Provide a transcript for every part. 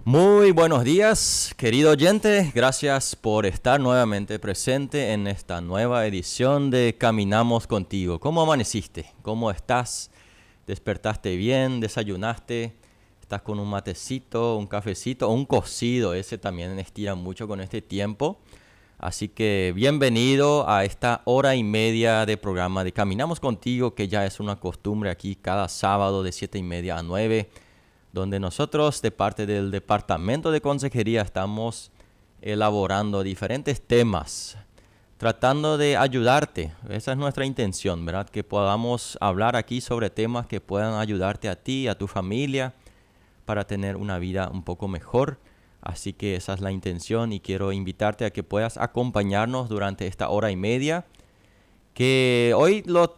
Muy buenos días, querido oyente. Gracias por estar nuevamente presente en esta nueva edición de Caminamos Contigo. ¿Cómo amaneciste? ¿Cómo estás? ¿Despertaste bien? ¿Desayunaste? ¿Estás con un matecito, un cafecito o un cocido? Ese también estira mucho con este tiempo. Así que bienvenido a esta hora y media de programa de Caminamos Contigo, que ya es una costumbre aquí cada sábado de 7:30 a 9, donde nosotros de parte del Departamento de Consejería estamos elaborando diferentes temas, tratando de ayudarte. Esa es nuestra intención, ¿verdad? Que podamos hablar aquí sobre temas que puedan ayudarte a ti, a tu familia, para tener una vida un poco mejor. Así que esa es la intención y quiero invitarte a que puedas acompañarnos durante esta hora y media, que hoy lo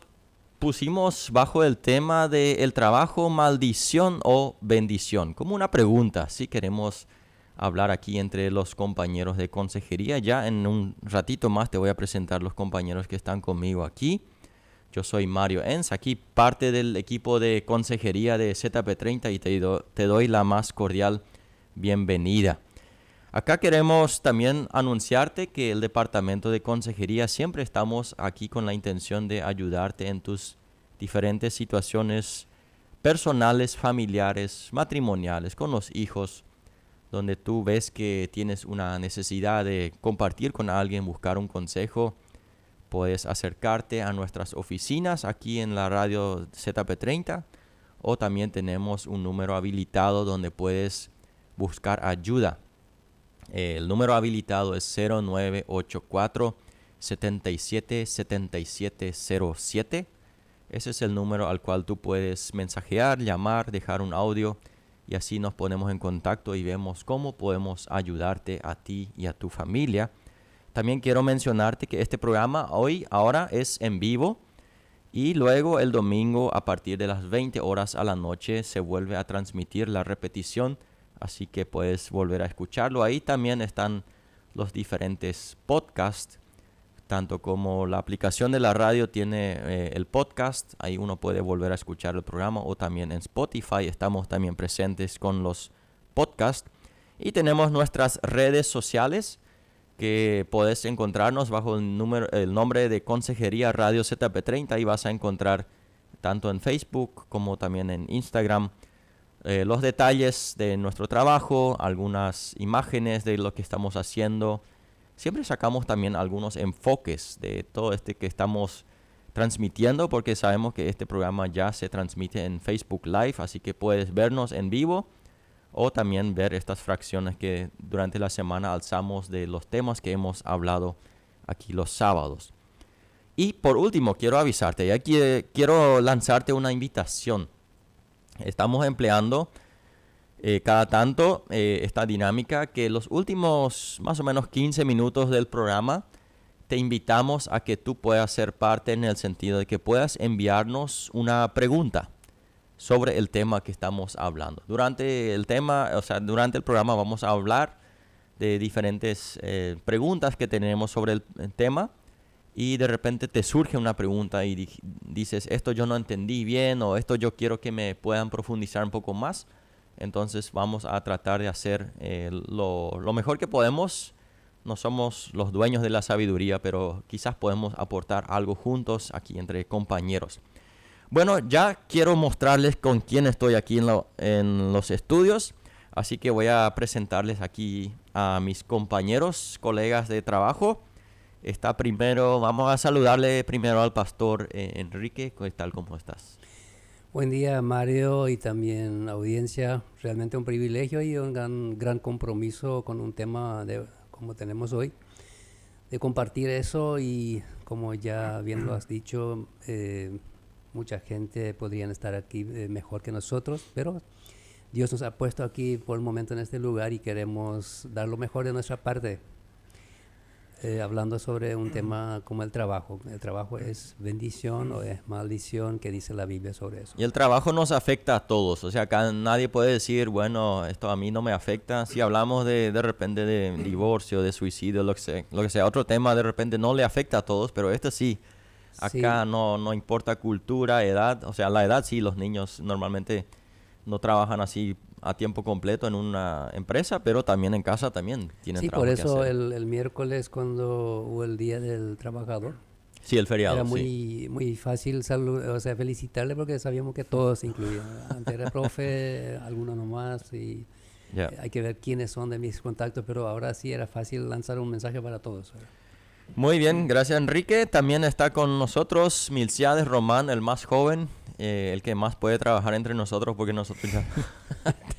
pusimos bajo el tema de el trabajo, maldición o bendición, como una pregunta. Si queremos hablar aquí entre los compañeros de consejería, ya en un ratito más te voy a presentar los compañeros que están conmigo aquí. Yo soy Mario Enz, aquí parte del equipo de consejería de ZP30 y te doy la más cordial bienvenida. Acá queremos también anunciarte que el Departamento de Consejería siempre estamos aquí con la intención de ayudarte en tus diferentes situaciones personales, familiares, matrimoniales, con los hijos, donde tú ves que tienes una necesidad de compartir con alguien, buscar un consejo. Puedes acercarte a nuestras oficinas aquí en la radio ZP30, o también tenemos un número habilitado donde puedes buscar ayuda. El número habilitado es 0984 77 77 07. Ese es el número al cual tú puedes mensajear, llamar, dejar un audio, y así nos ponemos en contacto y vemos cómo podemos ayudarte a ti y a tu familia. También quiero mencionarte que este programa ahora es en vivo, y luego el domingo a partir de las 20 horas a la noche se vuelve a transmitir la repetición. Así que puedes volver a escucharlo. Ahí también están los diferentes podcasts, tanto como la aplicación de la radio tiene el podcast. Ahí uno puede volver a escuchar el programa, o también en Spotify estamos también presentes con los podcasts. Y tenemos nuestras redes sociales, que puedes encontrarnos bajo el nombre de Consejería Radio ZP30, y vas a encontrar tanto en Facebook como también en Instagram los detalles de nuestro trabajo, algunas imágenes de lo que estamos haciendo. Siempre sacamos también algunos enfoques de todo que estamos transmitiendo, porque sabemos que este programa ya se transmite en Facebook Live, así que puedes vernos en vivo o también ver estas fracciones que durante la semana alzamos de los temas que hemos hablado aquí los sábados. Y por último, quiero avisarte, ya quiero lanzarte una invitación. Estamos empleando cada tanto esta dinámica, que los últimos más o menos 15 minutos del programa te invitamos a que tú puedas ser parte, en el sentido de que puedas enviarnos una pregunta sobre el tema que estamos hablando. Durante el programa vamos a hablar de diferentes preguntas que tenemos sobre el tema, y de repente te surge una pregunta y dices, esto yo no entendí bien, o esto yo quiero que me puedan profundizar un poco más. Entonces vamos a tratar de hacer lo mejor que podemos. No somos los dueños de la sabiduría, pero quizás podemos aportar algo juntos aquí entre compañeros. Bueno, ya quiero mostrarles con quién estoy aquí en los estudios. Así que voy a presentarles aquí a mis compañeros, colegas de trabajo. Vamos a saludarle primero al pastor Enrique. ¿Qué tal? ¿Cómo estás? Buen día, Mario, y también audiencia. Realmente un privilegio y un gran compromiso con un tema como tenemos hoy, de compartir eso. Y como ya bien lo has dicho, mucha gente podrían estar aquí mejor que nosotros, pero Dios nos ha puesto aquí por el momento en este lugar y queremos dar lo mejor de nuestra parte. Hablando sobre un tema como el trabajo. ¿El trabajo es bendición o es maldición? ¿Qué dice la Biblia sobre eso? Y el trabajo nos afecta a todos. O sea, acá nadie puede decir, bueno, esto a mí no me afecta. Si hablamos de repente de divorcio, de suicidio, lo que sea, otro tema de repente no le afecta a todos, pero este sí. Sí, Acá no importa cultura, edad. O sea, la edad sí, los niños normalmente no trabajan así a tiempo completo en una empresa, pero también en casa también tienen Sí, trabajo por que eso hacer. el miércoles cuando hubo el Día del Trabajador, Sí, el era feriado, sí. muy fácil o sea, felicitarle porque sabíamos que todos se incluían. Antes era profe, algunos nomás, y Ya. hay que ver quiénes son de mis contactos, pero ahora sí era fácil lanzar un mensaje para todos, ¿verdad? Muy bien, gracias Enrique. También está con nosotros Milciades Román, el más joven, el que más puede trabajar entre nosotros porque nosotros ya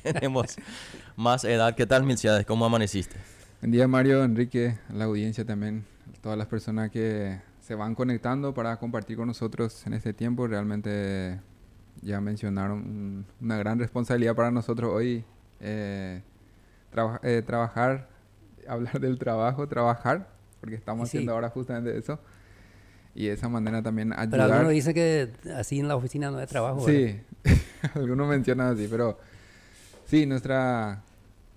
tenemos más edad. ¿Qué tal, Milciades? ¿Cómo amaneciste? Buen día, Mario, Enrique, a la audiencia también, todas las personas que se van conectando para compartir con nosotros en este tiempo. Realmente ya mencionaron una gran responsabilidad para nosotros hoy, trabajar, hablar del trabajo, trabajar, porque Y estamos haciendo sí, ahora justamente eso, y de esa manera también pero algunos ayudar. dicen que así en la oficina no hay trabajo, ¿verdad? Sí, algunos mencionan así, pero sí, nuestra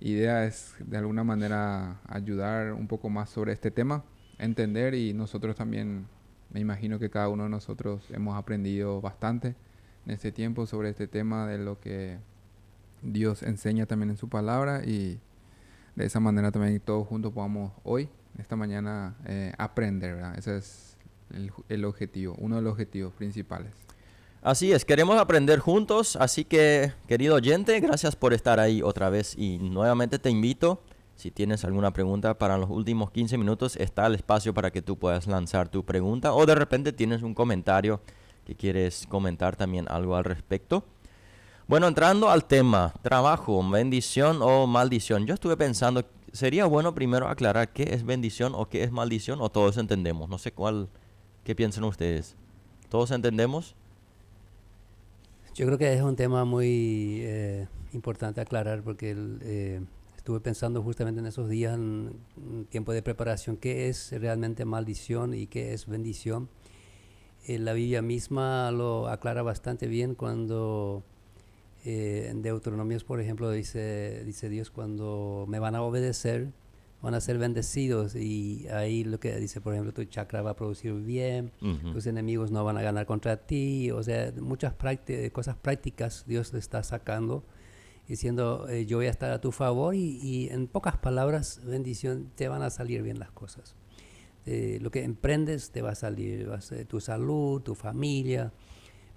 idea es de alguna manera ayudar un poco más sobre este tema, entender, y nosotros también, me imagino que cada uno de nosotros hemos aprendido bastante en este tiempo sobre este tema de lo que Dios enseña también en su palabra, y de esa manera también todos juntos podamos hoy, esta mañana, aprender, ¿verdad? Ese es el objetivo, uno de los objetivos principales. Así es, queremos aprender juntos, así que querido oyente, gracias por estar ahí otra vez y nuevamente te invito, si tienes alguna pregunta para los últimos 15 minutos, está el espacio para que tú puedas lanzar tu pregunta o de repente tienes un comentario que quieres comentar también algo al respecto. Bueno, entrando al tema, trabajo, bendición o maldición, yo estuve pensando, sería bueno primero aclarar qué es bendición o qué es maldición o todos entendemos, no sé qué piensan ustedes, ¿todos entendemos? Yo creo que es un tema muy importante aclarar porque estuve pensando justamente en esos días, en tiempo de preparación, qué es realmente maldición y qué es bendición. La Biblia misma lo aclara bastante bien cuando en Deuteronomios, por ejemplo, dice Dios, cuando me van a obedecer, van a ser bendecidos. Y ahí lo que dice, por ejemplo, tu chakra va a producir bien, Ujú. tus enemigos no van a ganar contra ti. O sea, muchas cosas prácticas Dios le está sacando, diciendo, yo voy a estar a tu favor y en pocas palabras, bendición, te van a salir bien las cosas. Lo que emprendes te va a salir, tu salud, tu familia.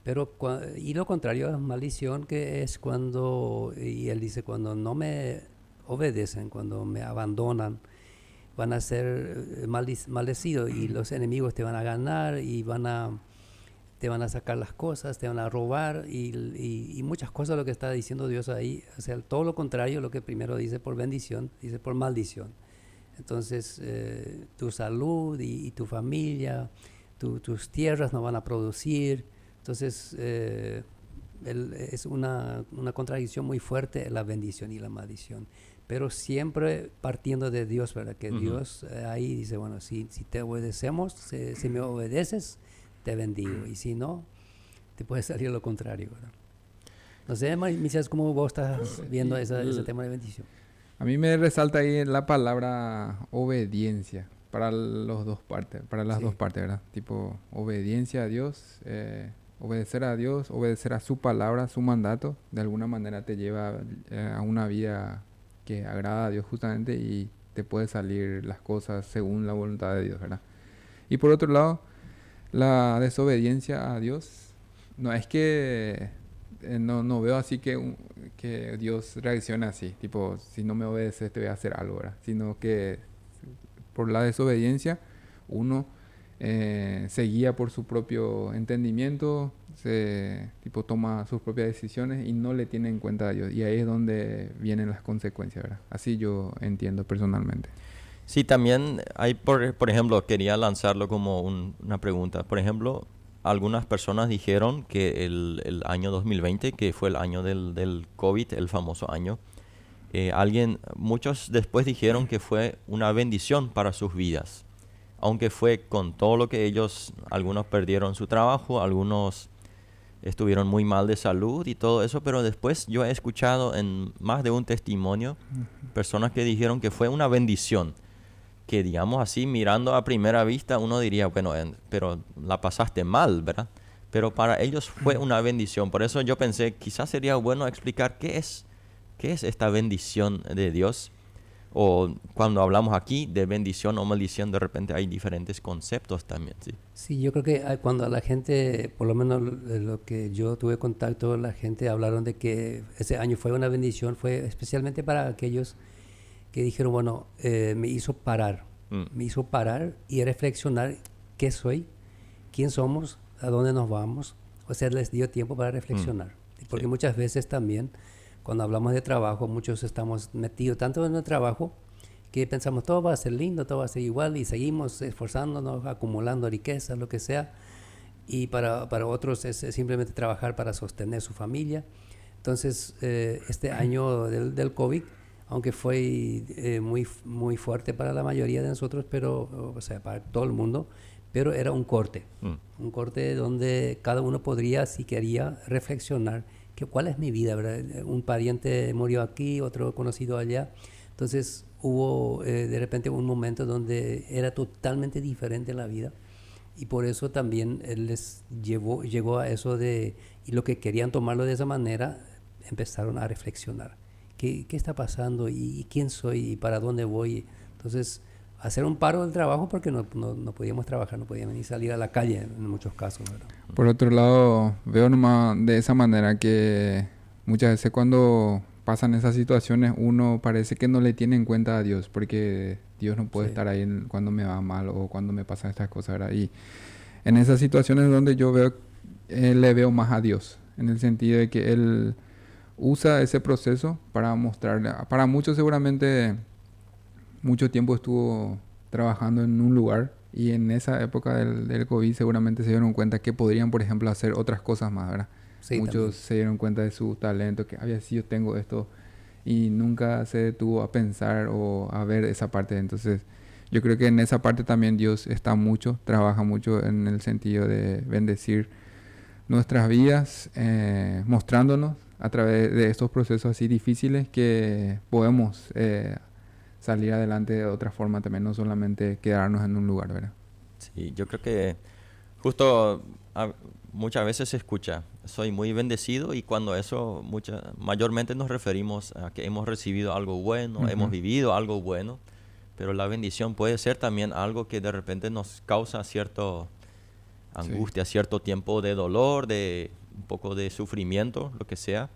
Pero, y lo contrario es maldición, que es cuando, y él dice, cuando no me obedecen, cuando me abandonan, van a ser maldecidos y los enemigos te van a ganar y te van a sacar las cosas, te van a robar y muchas cosas lo que está diciendo Dios ahí. O sea, todo lo contrario, lo que primero dice por bendición, dice por maldición. Entonces, tu salud y tu familia, tus tierras no van a producir. Entonces, es una contradicción muy fuerte la bendición y la maldición. Pero siempre partiendo de Dios, ¿verdad? Que Ujú. Dios ahí dice, bueno, si te obedecemos, si me obedeces, te bendigo. Y si no, te puede salir lo contrario, ¿verdad? No sé, Michelle, ¿cómo vos estás viendo Y ese tema de bendición? a mí me resalta ahí la palabra obediencia para los dos partes, para las dos Sí, partes, ¿verdad? Tipo, obediencia a Dios, obedecer a Dios, obedecer a su palabra, su mandato, de alguna manera te lleva a una vida que agrada a Dios justamente, y te puede salir las cosas según la voluntad de Dios, ¿verdad? Y por otro lado, la desobediencia a Dios, no es que no veo así que Dios reaccione así, tipo, si no me obedeces te voy a hacer algo, ¿verdad? Sino que por la desobediencia uno se guía por su propio entendimiento, tipo toma sus propias decisiones y no le tiene en cuenta a Dios. Y ahí es donde vienen las consecuencias, ¿verdad? Así yo entiendo personalmente. Sí, también hay, por ejemplo, quería lanzarlo como una pregunta. Por ejemplo, algunas personas dijeron que el año 2020, que fue el año del COVID, el famoso año, muchos después dijeron que fue una bendición para sus vidas. Aunque fue con todo lo que ellos, algunos perdieron su trabajo, algunos estuvieron muy mal de salud y todo eso, pero después yo he escuchado en más de un testimonio personas que dijeron que fue una bendición que digamos así, mirando a primera vista, uno diría, bueno, pero la pasaste mal, ¿verdad? Pero para ellos fue una bendición. Por eso yo pensé, quizás sería bueno explicar qué es ¿Qué es esta bendición de Dios? O cuando hablamos aquí de bendición o maldición, de repente hay diferentes conceptos también, ¿sí? Sí, yo creo que cuando la gente, por lo menos lo que yo tuve contacto, la gente hablaron de que ese año fue una bendición, fue especialmente para aquellos que dijeron, bueno, me hizo parar y reflexionar qué soy, quién somos, a dónde nos vamos. O sea, les dio tiempo para reflexionar. Porque Sí. muchas veces también, cuando hablamos de trabajo, muchos estamos metidos tanto en el trabajo que pensamos todo va a ser lindo, todo va a ser igual y seguimos esforzándonos, acumulando riqueza, lo que sea. Y para otros es simplemente trabajar para sostener su familia. Entonces, este año del COVID, aunque fue muy fuerte para la mayoría de nosotros, pero, o sea, para todo el mundo, pero era un corte donde cada uno podría, si quería, reflexionar que cuál es mi vida, ¿verdad? Un pariente murió aquí, otro conocido allá. Entonces hubo de repente un momento donde era totalmente diferente la vida y por eso también él llegó a eso y lo que querían tomarlo de esa manera, empezaron a reflexionar. ¿Qué está pasando? ¿Y quién soy? ¿Y para dónde voy? Entonces, hacer un paro del trabajo porque no podíamos trabajar, no podíamos ni salir a la calle en muchos casos, ¿verdad? Por otro lado, veo nomás de esa manera que muchas veces cuando pasan esas situaciones uno parece que no le tiene en cuenta a Dios porque Dios no puede estar ahí cuando me va mal o cuando me pasan estas cosas, ¿verdad? Y en esas situaciones donde yo veo, le veo más a Dios, en el sentido de que Él usa ese proceso para mostrarle, para muchos seguramente mucho tiempo estuvo trabajando en un lugar y en esa época del COVID seguramente se dieron cuenta que podrían, por ejemplo, hacer otras cosas más, ¿verdad? Sí, Muchos también. se dieron cuenta de su talento, que había si yo tengo esto y nunca se detuvo a pensar o a ver esa parte. Entonces, yo creo que en esa parte también Dios está mucho, trabaja mucho en el sentido de bendecir nuestras vidas, mostrándonos a través de estos procesos así difíciles que podemos salir adelante de otra forma también, no solamente quedarnos en un lugar, ¿verdad? Sí, yo creo que justo muchas veces se escucha, soy muy bendecido y cuando eso mayormente nos referimos a que hemos recibido algo bueno, hemos vivido algo bueno, pero la bendición puede ser también algo que de repente nos causa cierta angustia, cierto tiempo de dolor, de un poco de sufrimiento, lo que sea,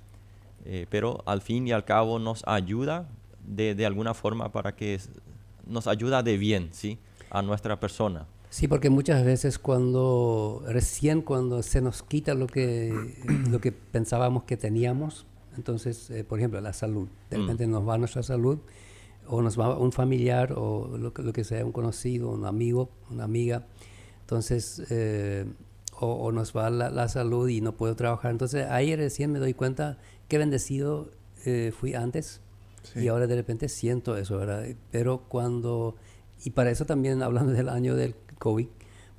pero al fin y al cabo nos ayuda de alguna forma para que nos ayuda de bien, ¿sí? A nuestra persona. Sí, porque muchas veces cuando se nos quita lo que pensábamos que teníamos, entonces, por ejemplo, la salud, de repente nos va nuestra salud, o nos va un familiar, o lo que sea, un conocido, un amigo, una amiga, entonces, o nos va la salud y no puedo trabajar. Entonces, ahí recién me doy cuenta qué bendecido fui antes y ahora de repente siento eso, ¿verdad? Pero y para eso también, hablando del año del COVID,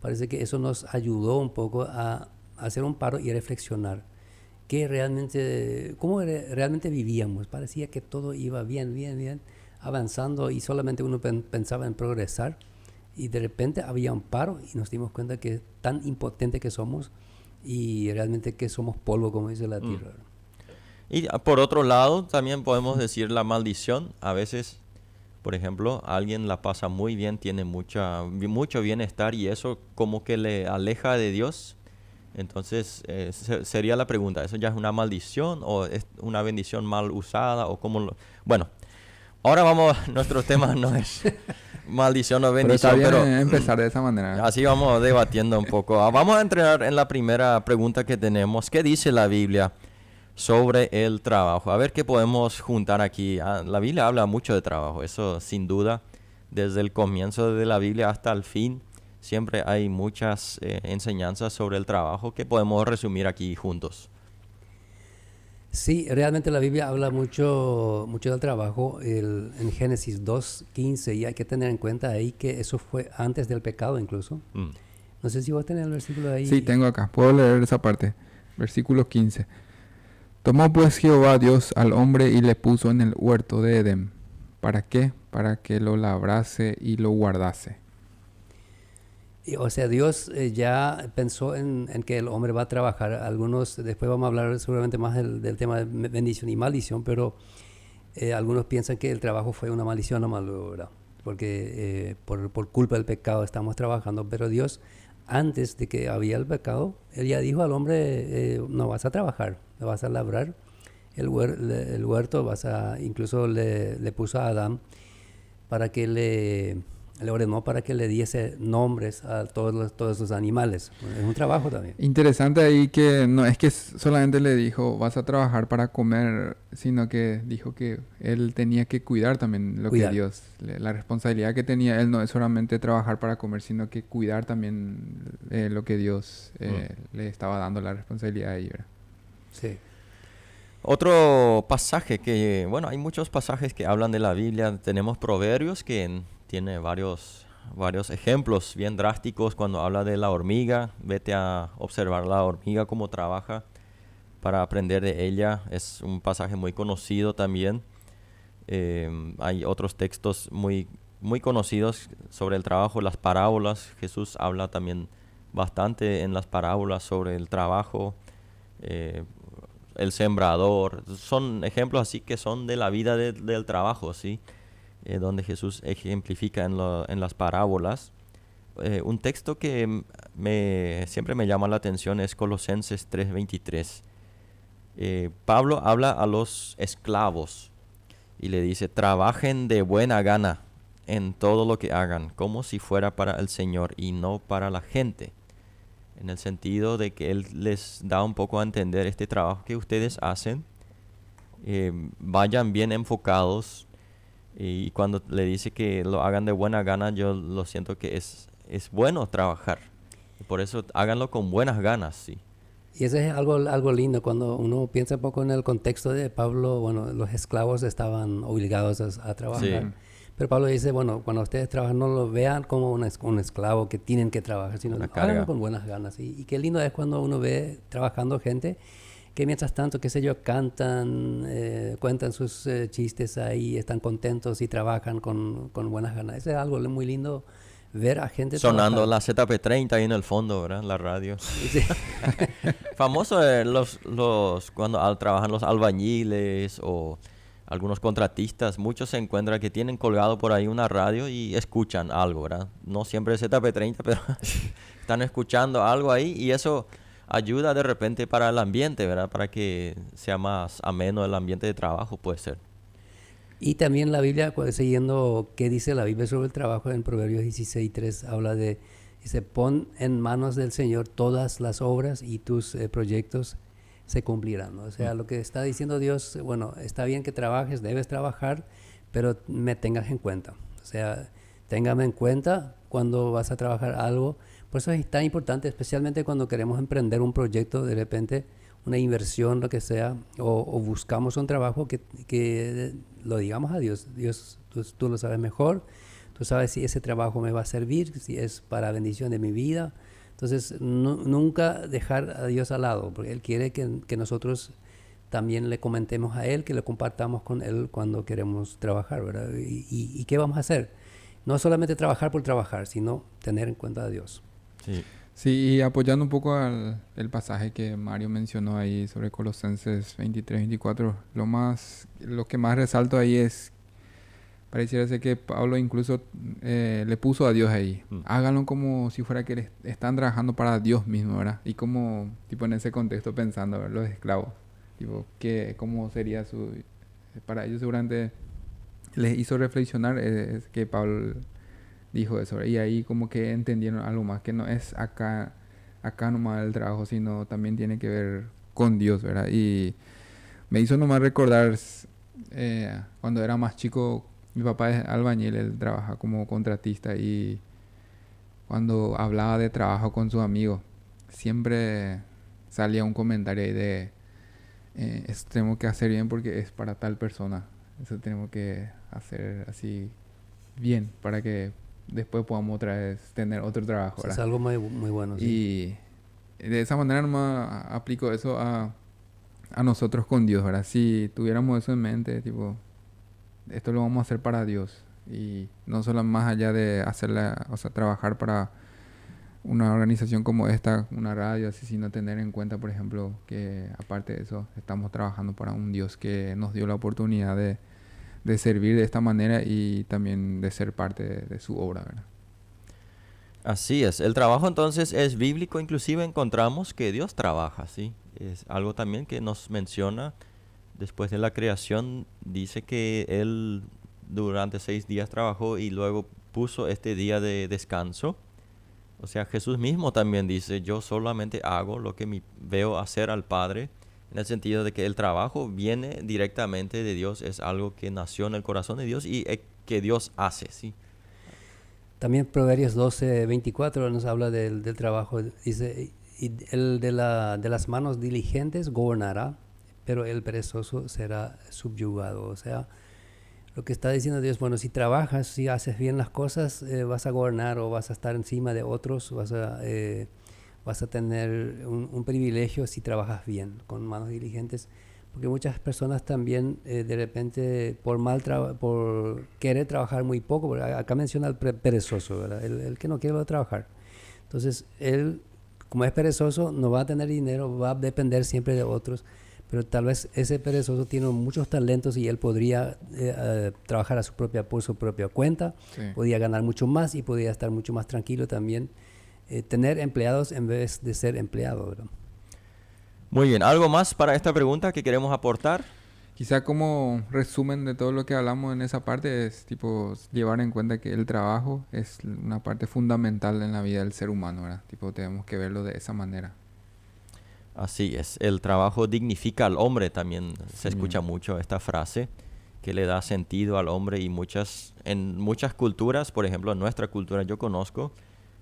parece que eso nos ayudó un poco a hacer un paro y reflexionar cómo realmente vivíamos. Parecía que todo iba bien, bien, bien, avanzando y solamente uno pensaba en progresar y de repente había un paro y nos dimos cuenta que tan impotente que somos y realmente que somos polvo, como dice la tierra. Y por otro lado, también podemos decir la maldición. A veces, por ejemplo, alguien la pasa muy bien, tiene mucho bienestar y eso como que le aleja de Dios. Entonces, sería la pregunta, ¿eso ya es una maldición o es una bendición mal usada? Bueno, ahora nuestro tema no es maldición o Pero está bendición, bien pero empezar de esa manera. así vamos debatiendo un poco. Vamos a entrar en la primera pregunta que tenemos. ¿Qué dice la Biblia sobre el trabajo? A ver qué podemos juntar aquí. La Biblia habla mucho de trabajo, eso sin duda, desde el comienzo de la Biblia hasta el fin, siempre hay muchas enseñanzas sobre el trabajo que podemos resumir aquí juntos. Sí, realmente la Biblia habla mucho del trabajo en Génesis 2:15 y hay que tener en cuenta ahí que eso fue antes del pecado incluso. No sé si vos tenés el versículo ahí. Sí, tengo acá. Puedo leer esa parte. Versículo 15. Tomó pues Jehová Dios al hombre y le puso en el huerto de Edén. ¿Para qué? Para que lo labrase y lo guardase. O sea, Dios ya pensó en que el hombre va a trabajar. Después vamos a hablar seguramente más del tema de bendición y maldición, pero algunos piensan que el trabajo fue una maldición nomás luego, ¿verdad? Porque por culpa del pecado estamos trabajando, pero Dios, antes de que había el pecado, Él ya dijo al hombre, no vas a trabajar, no vas a labrar el huerto, incluso le puso a Adán para que le ordenó para que le diese nombres a todos los animales. Es un trabajo también. Interesante ahí que no es que solamente le dijo vas a trabajar para comer, sino que dijo que él tenía que cuidar también lo que Dios, la responsabilidad que tenía él no es solamente trabajar para comer, sino que cuidar también lo que Dios le estaba dando la responsabilidad ahí, ¿verdad? Sí. Otro pasaje que, bueno, hay muchos pasajes que hablan de la Biblia. Tenemos Proverbios que tiene varios ejemplos bien drásticos cuando habla de la hormiga. Vete a observar la hormiga cómo trabaja para aprender de ella. Es un pasaje muy conocido también. Hay otros textos muy conocidos sobre el trabajo, las parábolas. Jesús habla también bastante en las parábolas sobre el trabajo. El sembrador, son ejemplos así que son de la vida del trabajo, ¿sí? Donde Jesús ejemplifica en las parábolas. Un texto que siempre me llama la atención es Colosenses 3:23. Pablo habla a los esclavos y le dice, trabajen de buena gana en todo lo que hagan, como si fuera para el Señor y no para la gente. En el sentido de que él les da un poco a entender este trabajo que ustedes hacen, vayan bien enfocados, y cuando le dice que lo hagan de buena gana, yo lo siento que es bueno trabajar. Por eso háganlo con buenas ganas, sí. Y eso es algo lindo cuando uno piensa un poco en el contexto de Pablo. Bueno, los esclavos estaban obligados a trabajar. Sí. Pero Pablo dice, bueno, cuando ustedes trabajan no lo vean como un esclavo que tienen que trabajar, sino háganlo con buenas ganas. Y qué lindo es cuando uno ve trabajando gente que mientras tanto, qué sé yo, cantan, cuentan sus chistes ahí, están contentos y trabajan con buenas ganas. Eso es algo muy lindo, ver a gente sonando trabajar. la ZP30 ahí en el fondo, ¿verdad? La radio. Sí. Famoso cuando trabajan los albañiles o algunos contratistas. Muchos se encuentran que tienen colgado por ahí una radio y escuchan algo, ¿verdad? No siempre es ZP30, pero están escuchando algo ahí y eso ayuda de repente para el ambiente, ¿verdad? Para que sea más ameno el ambiente de trabajo, puede ser. Y también la Biblia, siguiendo qué dice la Biblia sobre el trabajo, en Proverbios 16:3 habla dice, pon en manos del Señor todas las obras y tus proyectos se cumplirán, ¿no? O sea, lo que está diciendo Dios, bueno, está bien que trabajes, debes trabajar, pero me tengas en cuenta. O sea, téngame en cuenta cuando vas a trabajar algo. Por eso es tan importante, especialmente cuando queremos emprender un proyecto, de repente una inversión, lo que sea, o buscamos un trabajo que lo digamos a Dios. Dios, tú lo sabes mejor, tú sabes si ese trabajo me va a servir, si es para bendición de mi vida. Entonces, nunca dejar a Dios al lado, porque Él quiere que nosotros también le comentemos a Él, que lo compartamos con Él cuando queremos trabajar, ¿verdad? ¿Y qué vamos a hacer? No solamente trabajar por trabajar, sino tener en cuenta a Dios. Sí. Sí, y apoyando un poco el pasaje que Mario mencionó ahí sobre Colosenses 23-24, lo que más resalto ahí es, pareciera ser que Pablo incluso le puso a Dios ahí. Háganlo como si fuera que están trabajando para Dios mismo, ¿verdad? Y como, tipo, en ese contexto pensando, ¿verdad? Los esclavos, tipo, cómo sería para ellos seguramente les hizo reflexionar es que Pablo dijo eso, y ahí como que entendieron algo más, que no es acá nomás el trabajo, sino también tiene que ver con Dios, ¿verdad? Y me hizo nomás recordar cuando era más chico, mi papá es albañil, él trabaja como contratista, y cuando hablaba de trabajo con sus amigos, siempre salía un comentario ahí de esto tenemos que hacer bien porque es para tal persona, eso tenemos que hacer así bien para que después podamos otra vez tener otro trabajo, ¿verdad? Es algo muy, muy bueno, sí. Y de esa manera nomás aplico eso a nosotros con Dios, ¿verdad? Si tuviéramos eso en mente, tipo, esto lo vamos a hacer para Dios. Y no solo más allá de trabajar para una organización como esta, una radio, así, sino tener en cuenta, por ejemplo, que aparte de eso, estamos trabajando para un Dios que nos dio la oportunidad de servir de esta manera y también de ser parte de su obra, ¿verdad? Así es. El trabajo entonces es bíblico, inclusive encontramos que Dios trabaja, ¿sí? Es algo también que nos menciona después de la creación, dice que Él durante 6 días trabajó y luego puso este día de descanso. O sea, Jesús mismo también dice, yo solamente hago lo que veo hacer al Padre, en el sentido de que el trabajo viene directamente de Dios, es algo que nació en el corazón de Dios y que Dios hace, ¿sí? También Proverbios 12:24 nos habla del trabajo. Dice, y el de las manos diligentes gobernará, pero el perezoso será subyugado. O sea, lo que está diciendo Dios, bueno, si trabajas, si haces bien las cosas, vas a gobernar o vas a estar encima de otros, vas a tener un privilegio si trabajas bien, con manos diligentes. Porque muchas personas también de repente por querer trabajar muy poco, porque acá menciona el perezoso, ¿verdad? El que no quiere trabajar. Entonces, él, como es perezoso, no va a tener dinero, va a depender siempre de otros, pero tal vez ese perezoso tiene muchos talentos y él podría trabajar por su propia cuenta, Sí. podría ganar mucho más y podría estar mucho más tranquilo también, tener empleados en vez de ser empleado, ¿verdad? Muy bien, ¿algo más para esta pregunta que queremos aportar? Quizá como resumen de todo lo que hablamos en esa parte es tipo llevar en cuenta que el trabajo es una parte fundamental en la vida del ser humano, ¿verdad? Tipo tenemos que verlo de esa manera. Así es, el trabajo dignifica al hombre, también se Sí. escucha mucho esta frase que le da sentido al hombre y en muchas culturas, por ejemplo en nuestra cultura yo conozco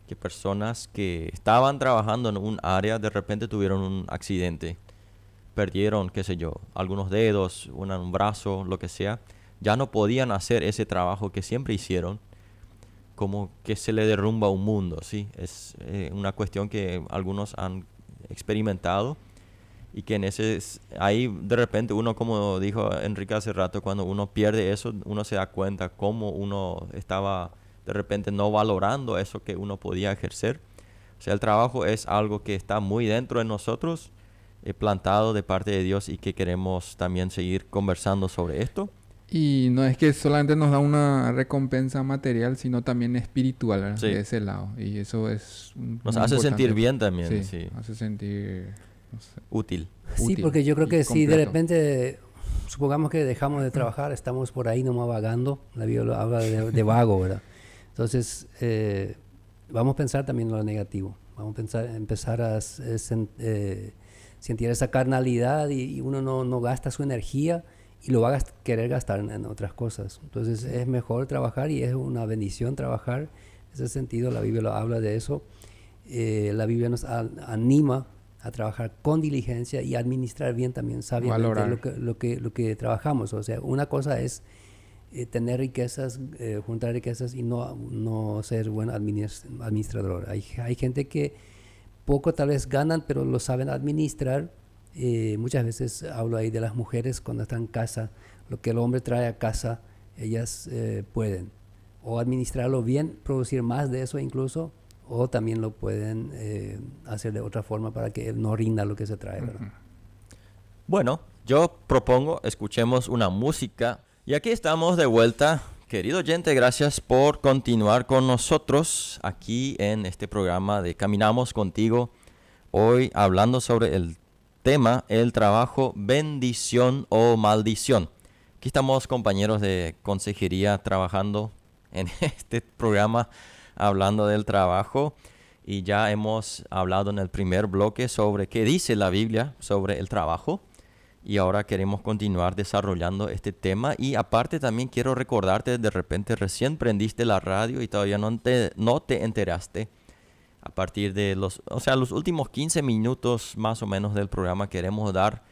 que personas que estaban trabajando en un área de repente tuvieron un accidente, perdieron, qué sé yo, algunos dedos, un brazo, lo que sea, ya no podían hacer ese trabajo que siempre hicieron, como que se le derrumba un mundo, ¿sí? Es una cuestión que algunos han experimentado y que ahí de repente uno, como dijo Enrique hace rato, cuando uno pierde eso, uno se da cuenta cómo uno estaba de repente no valorando eso que uno podía ejercer. O sea, el trabajo es algo que está muy dentro de nosotros, plantado de parte de Dios y que queremos también seguir conversando sobre esto. Y no es que solamente nos da una recompensa material, sino también espiritual, ¿verdad? Sí. De ese lado. Y eso es Nos muy hace sentir importante. bien también, Sí, sí. hace sentir, no sé, Útil. Sí, útil porque yo creo y que si de completo. repente, supongamos que dejamos de trabajar, estamos por ahí nomás vagando, la Biblia habla de vago, ¿verdad? Entonces, vamos a pensar también en lo negativo, vamos a empezar a sentir esa carnalidad y uno no gasta su energía y lo va a querer gastar en otras cosas. Entonces, es mejor trabajar y es una bendición trabajar. En ese sentido, la Biblia habla de eso. La Biblia nos anima a trabajar con diligencia y administrar bien también sabiamente Valorar. lo que trabajamos. O sea, una cosa es tener riquezas, juntar riquezas y no ser buen administrador. Hay gente que poco tal vez ganan, pero lo saben administrar. Muchas veces hablo ahí de las mujeres cuando están en casa, lo que el hombre trae a casa, ellas pueden o administrarlo bien, producir más de eso incluso, o también lo pueden hacer de otra forma para que él no rinda lo que se trae, ¿verdad? Bueno, yo propongo escuchemos una música y aquí estamos de vuelta. Querido oyente, gracias por continuar con nosotros aquí en este programa de Caminamos Contigo. Hoy hablando sobre el tema, el trabajo, bendición o maldición. Aquí estamos compañeros de consejería trabajando en este programa hablando del trabajo y ya hemos hablado en el primer bloque sobre qué dice la Biblia sobre el trabajo. Y ahora queremos continuar desarrollando este tema. Y aparte también quiero recordarte, de repente recién prendiste la radio y todavía no te enteraste. A partir de los últimos 15 minutos más o menos del programa queremos dar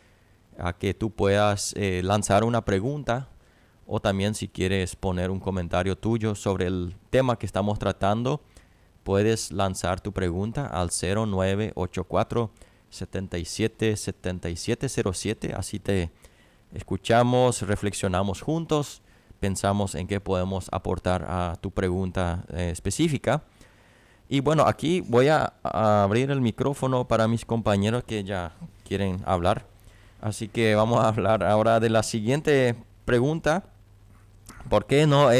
a que tú puedas lanzar una pregunta. O también si quieres poner un comentario tuyo sobre el tema que estamos tratando, puedes lanzar tu pregunta al 0984 777707. Así te escuchamos, reflexionamos juntos, pensamos en qué podemos aportar a tu pregunta específica. Y bueno, aquí voy a abrir el micrófono para mis compañeros que ya quieren hablar. Así que vamos a hablar ahora de la siguiente pregunta. ¿Por qué no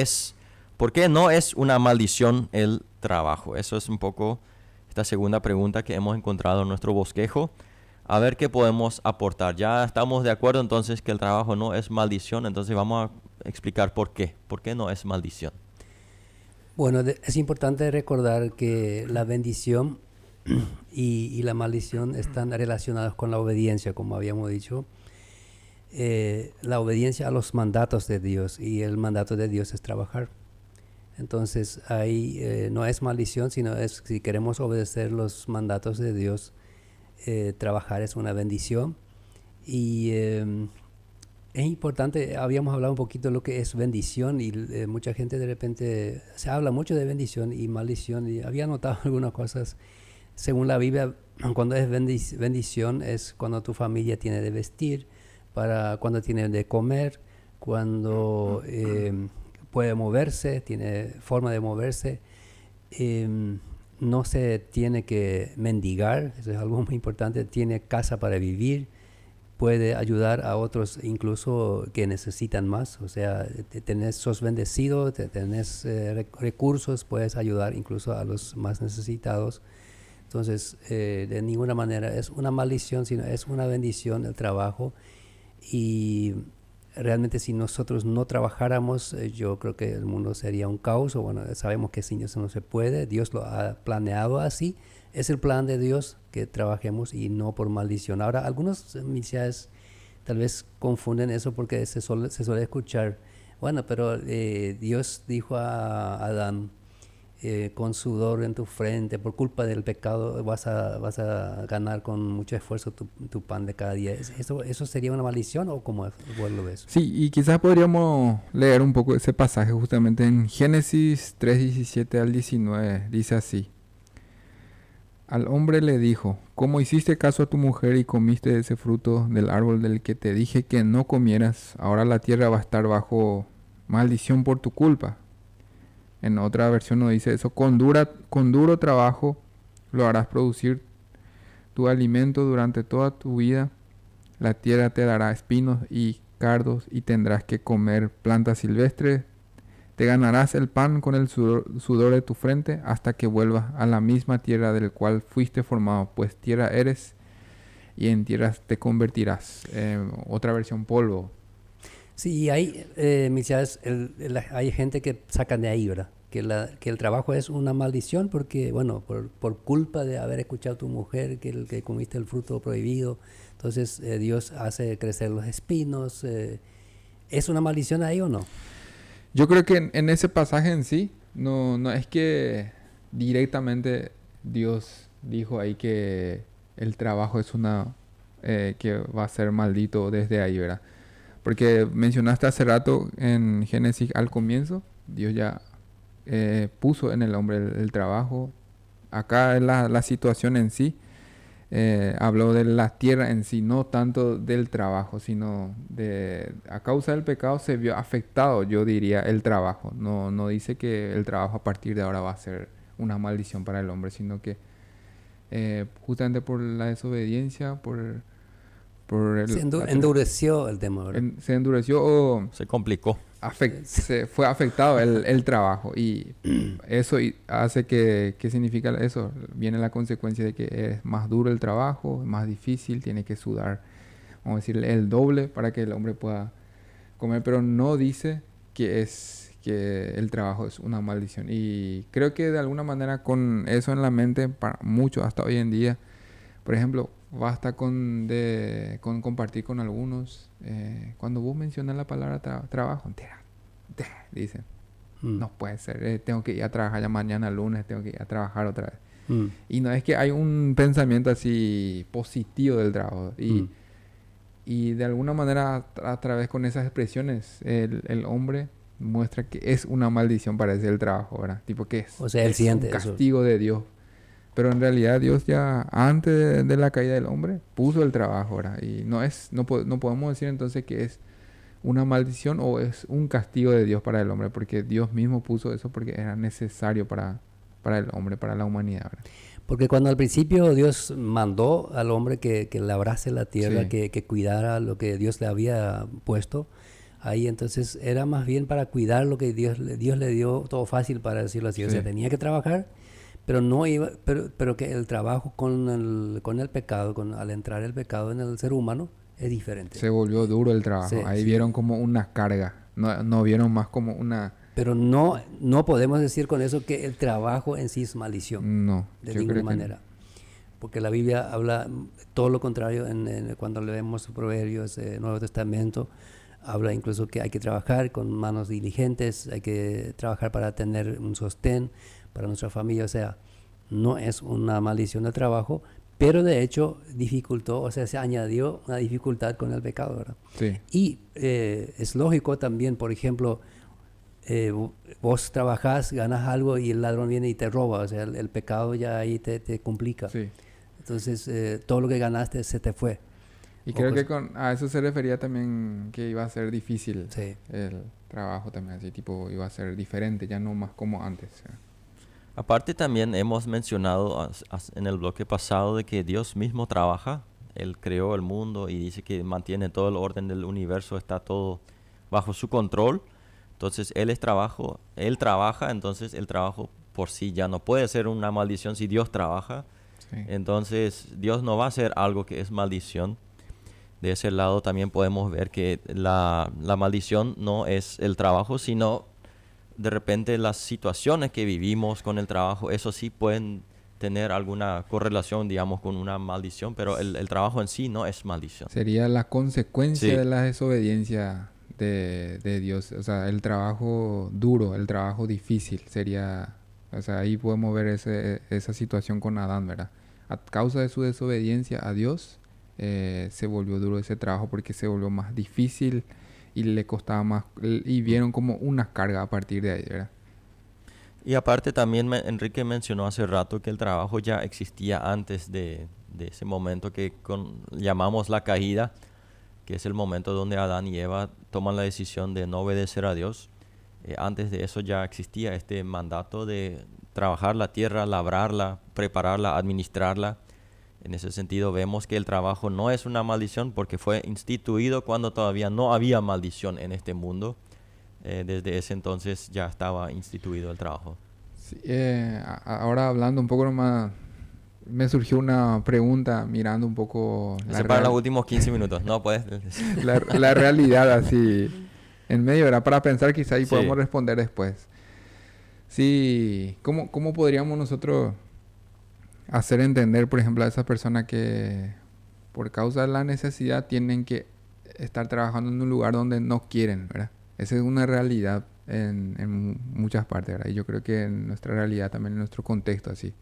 es una maldición el trabajo? Eso es un poco esta segunda pregunta que hemos encontrado en nuestro bosquejo. A ver qué podemos aportar. Ya estamos de acuerdo entonces que el trabajo no es maldición, entonces vamos a explicar por qué. ¿Por qué no es maldición? Bueno, es importante recordar que la bendición y la maldición están relacionadas con la obediencia, como habíamos dicho. La obediencia a los mandatos de Dios, y el mandato de Dios es trabajar. Entonces ahí no es maldición, sino es, si queremos obedecer los mandatos de Dios, trabajar es una bendición. Y es importante, habíamos hablado un poquito de lo que es bendición, y mucha gente de repente se habla mucho de bendición y maldición, y había notado algunas cosas. Según la Biblia, cuando es bendición es cuando tu familia tiene de vestir, cuando tiene de comer, cuando puede moverse, tiene forma de moverse, no se tiene que mendigar, eso es algo muy importante, tiene casa para vivir, puede ayudar a otros incluso que necesitan más, o sea, sos bendecido, tenés recursos, puedes ayudar incluso a los más necesitados. Entonces, de ninguna manera es una maldición, sino es una bendición el trabajo. Y realmente si nosotros no trabajáramos, yo creo que el mundo sería un caos. O bueno, sabemos que sin eso no se puede. Dios lo ha planeado así. Es el plan de Dios que trabajemos y no por maldición. Ahora, algunos milicianos tal vez confunden eso porque se suele escuchar, bueno, pero Dios dijo a Adán, con sudor en tu frente, por culpa del pecado vas a ganar con mucho esfuerzo tu pan de cada día. ¿Eso sería una maldición o cómo vos lo ves? Sí, y quizás podríamos leer un poco ese pasaje justamente en Génesis 3:17 al 19. Dice así: Al hombre le dijo, ¿cómo hiciste caso a tu mujer y comiste de ese fruto del árbol del que te dije que no comieras? Ahora la tierra va a estar bajo maldición por tu culpa. En otra versión nos dice eso: con duro trabajo lo harás producir tu alimento durante toda tu vida. La tierra te dará espinos y cardos y tendrás que comer plantas silvestres. Te ganarás el pan con el sudor de tu frente hasta que vuelvas a la misma tierra del cual fuiste formado, pues tierra eres y en tierra te convertirás. Otra versión, polvo. Sí, hay, hay gente que sacan de ahí, ¿verdad? Que el trabajo es una maldición porque, bueno, por culpa de haber escuchado a tu mujer que comiste el fruto prohibido, entonces Dios hace crecer los espinos. ¿Es una maldición ahí o no? Yo creo que en ese pasaje en sí, no es que directamente Dios dijo ahí que el trabajo es que va a ser maldito desde ahí, ¿verdad? Porque mencionaste hace rato en Génesis al comienzo, Dios ya puso en el hombre el trabajo. Acá la situación en sí, habló de la tierra en sí, no tanto del trabajo, sino a causa del pecado se vio afectado, yo diría, el trabajo. No dice que el trabajo a partir de ahora va a ser una maldición para el hombre, sino que justamente por la desobediencia, Se endureció el tema, ¿verdad? se endureció o Se complicó. se fue afectado el trabajo, y eso hace ¿qué significa eso? Viene la consecuencia de que es más duro el trabajo, más difícil, tiene que sudar, vamos a decir, el doble para que el hombre pueda comer, pero no dice que el trabajo es una maldición. Y creo que de alguna manera con eso en la mente, para muchos hasta hoy en día, por ejemplo, basta con compartir con algunos. Cuando vos mencionas la palabra trabajo, dicen, no puede ser, tengo que ir a trabajar ya mañana lunes, tengo que ir a trabajar otra vez. Y no es que hay un pensamiento así positivo del trabajo. Y de alguna manera a través con esas expresiones el hombre muestra que es una maldición para ese el trabajo, ¿verdad? Tipo que o sea, él siente un castigo de Dios. Pero en realidad Dios ya antes de la caída del hombre puso el trabajo, ¿verdad? Y no podemos decir entonces que es una maldición o es un castigo de Dios para el hombre, porque Dios mismo puso eso porque era necesario para el hombre, para la humanidad, ¿verdad? Porque cuando al principio Dios mandó al hombre que labrase la tierra, Sí. que cuidara lo que Dios le había puesto, Ahí entonces era más bien para cuidar lo que Dios le dio todo fácil, para decirlo así. O sea, Sí. tenía que trabajar, pero no iba, pero que el trabajo con el pecado, al entrar el pecado en el ser humano, es diferente. Se volvió duro el trabajo. Sí, Ahí sí. vieron como una carga. No vieron más como una... Pero no podemos decir con eso que el trabajo en sí es maldición, No, de yo ninguna creo que manera. Porque la Biblia habla todo lo contrario cuando leemos Proverbios, Nuevo Testamento, habla incluso que hay que trabajar con manos diligentes, hay que trabajar para tener un sostén para nuestra familia. O sea, no es una maldición el trabajo, pero de hecho dificultó, o sea, se añadió una dificultad con el pecado, ¿verdad? sí. Y es lógico también, por ejemplo, vos trabajás, ganas algo y el ladrón viene y te roba. O sea, el pecado ya ahí te complica. Sí. Entonces, todo lo que ganaste se te fue. Y O creo cos- que a eso se refería también que iba a ser difícil Sí. el trabajo también, así tipo iba a ser diferente, ya no más como antes. Aparte también hemos mencionado en el bloque pasado de que Dios mismo trabaja. Él creó el mundo y dice que mantiene todo el orden del universo, está todo bajo su control. Entonces Él trabaja, entonces el trabajo por sí ya no puede ser una maldición si Dios trabaja. Sí. Entonces Dios no va a hacer algo que es maldición. De ese lado también podemos ver que la maldición no es el trabajo, sino de repente las situaciones que vivimos con el trabajo, eso sí pueden tener alguna correlación, digamos, con una maldición, pero el trabajo en sí no es maldición. Sería la consecuencia Sí. de la desobediencia de Dios, o sea, el trabajo duro, el trabajo difícil sería, o sea, ahí podemos ver esa situación con Adán, ¿verdad? A causa de su desobediencia a Dios, se volvió duro ese trabajo porque se volvió más difícil y le costaba más, y vieron como una carga a partir de ahí, ¿verdad? Y aparte también Enrique mencionó hace rato que el trabajo ya existía antes de ese momento que llamamos la caída, que es el momento donde Adán y Eva toman la decisión de no obedecer a Dios. Antes de eso ya existía este mandato de trabajar la tierra, labrarla, prepararla, administrarla. En ese sentido vemos que el trabajo no es una maldición porque fue instituido cuando todavía no había maldición en este mundo. Desde ese entonces ya estaba instituido el trabajo. Sí, ahora hablando un poco más, me surgió una pregunta mirando un poco Ese para los últimos 15 minutos, no puedes. la realidad así en medio, era para pensar quizá y Sí. podemos responder después. Sí, ¿cómo podríamos nosotros hacer entender, por ejemplo, a esas personas que por causa de la necesidad tienen que estar trabajando en un lugar donde no quieren, ¿verdad? Esa es una realidad en muchas partes, ¿verdad? Y yo creo que en nuestra realidad también, en nuestro contexto así.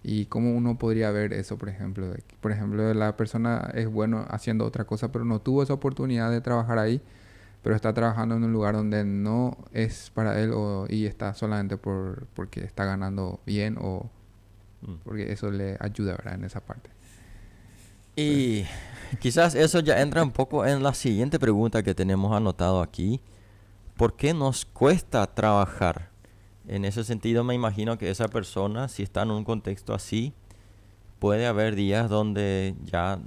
Y cómo uno podría ver eso, por ejemplo. Por ejemplo, la persona es bueno haciendo otra cosa, pero no tuvo esa oportunidad de trabajar ahí, pero está trabajando en un lugar donde no es para él y está solamente porque está ganando bien o porque eso le ayuda, ¿verdad? En esa parte. Y quizás eso ya entra un poco en la siguiente pregunta que tenemos anotado aquí. ¿Por qué nos cuesta trabajar? En ese sentido me imagino que esa persona, si está en un contexto así, puede haber días donde ya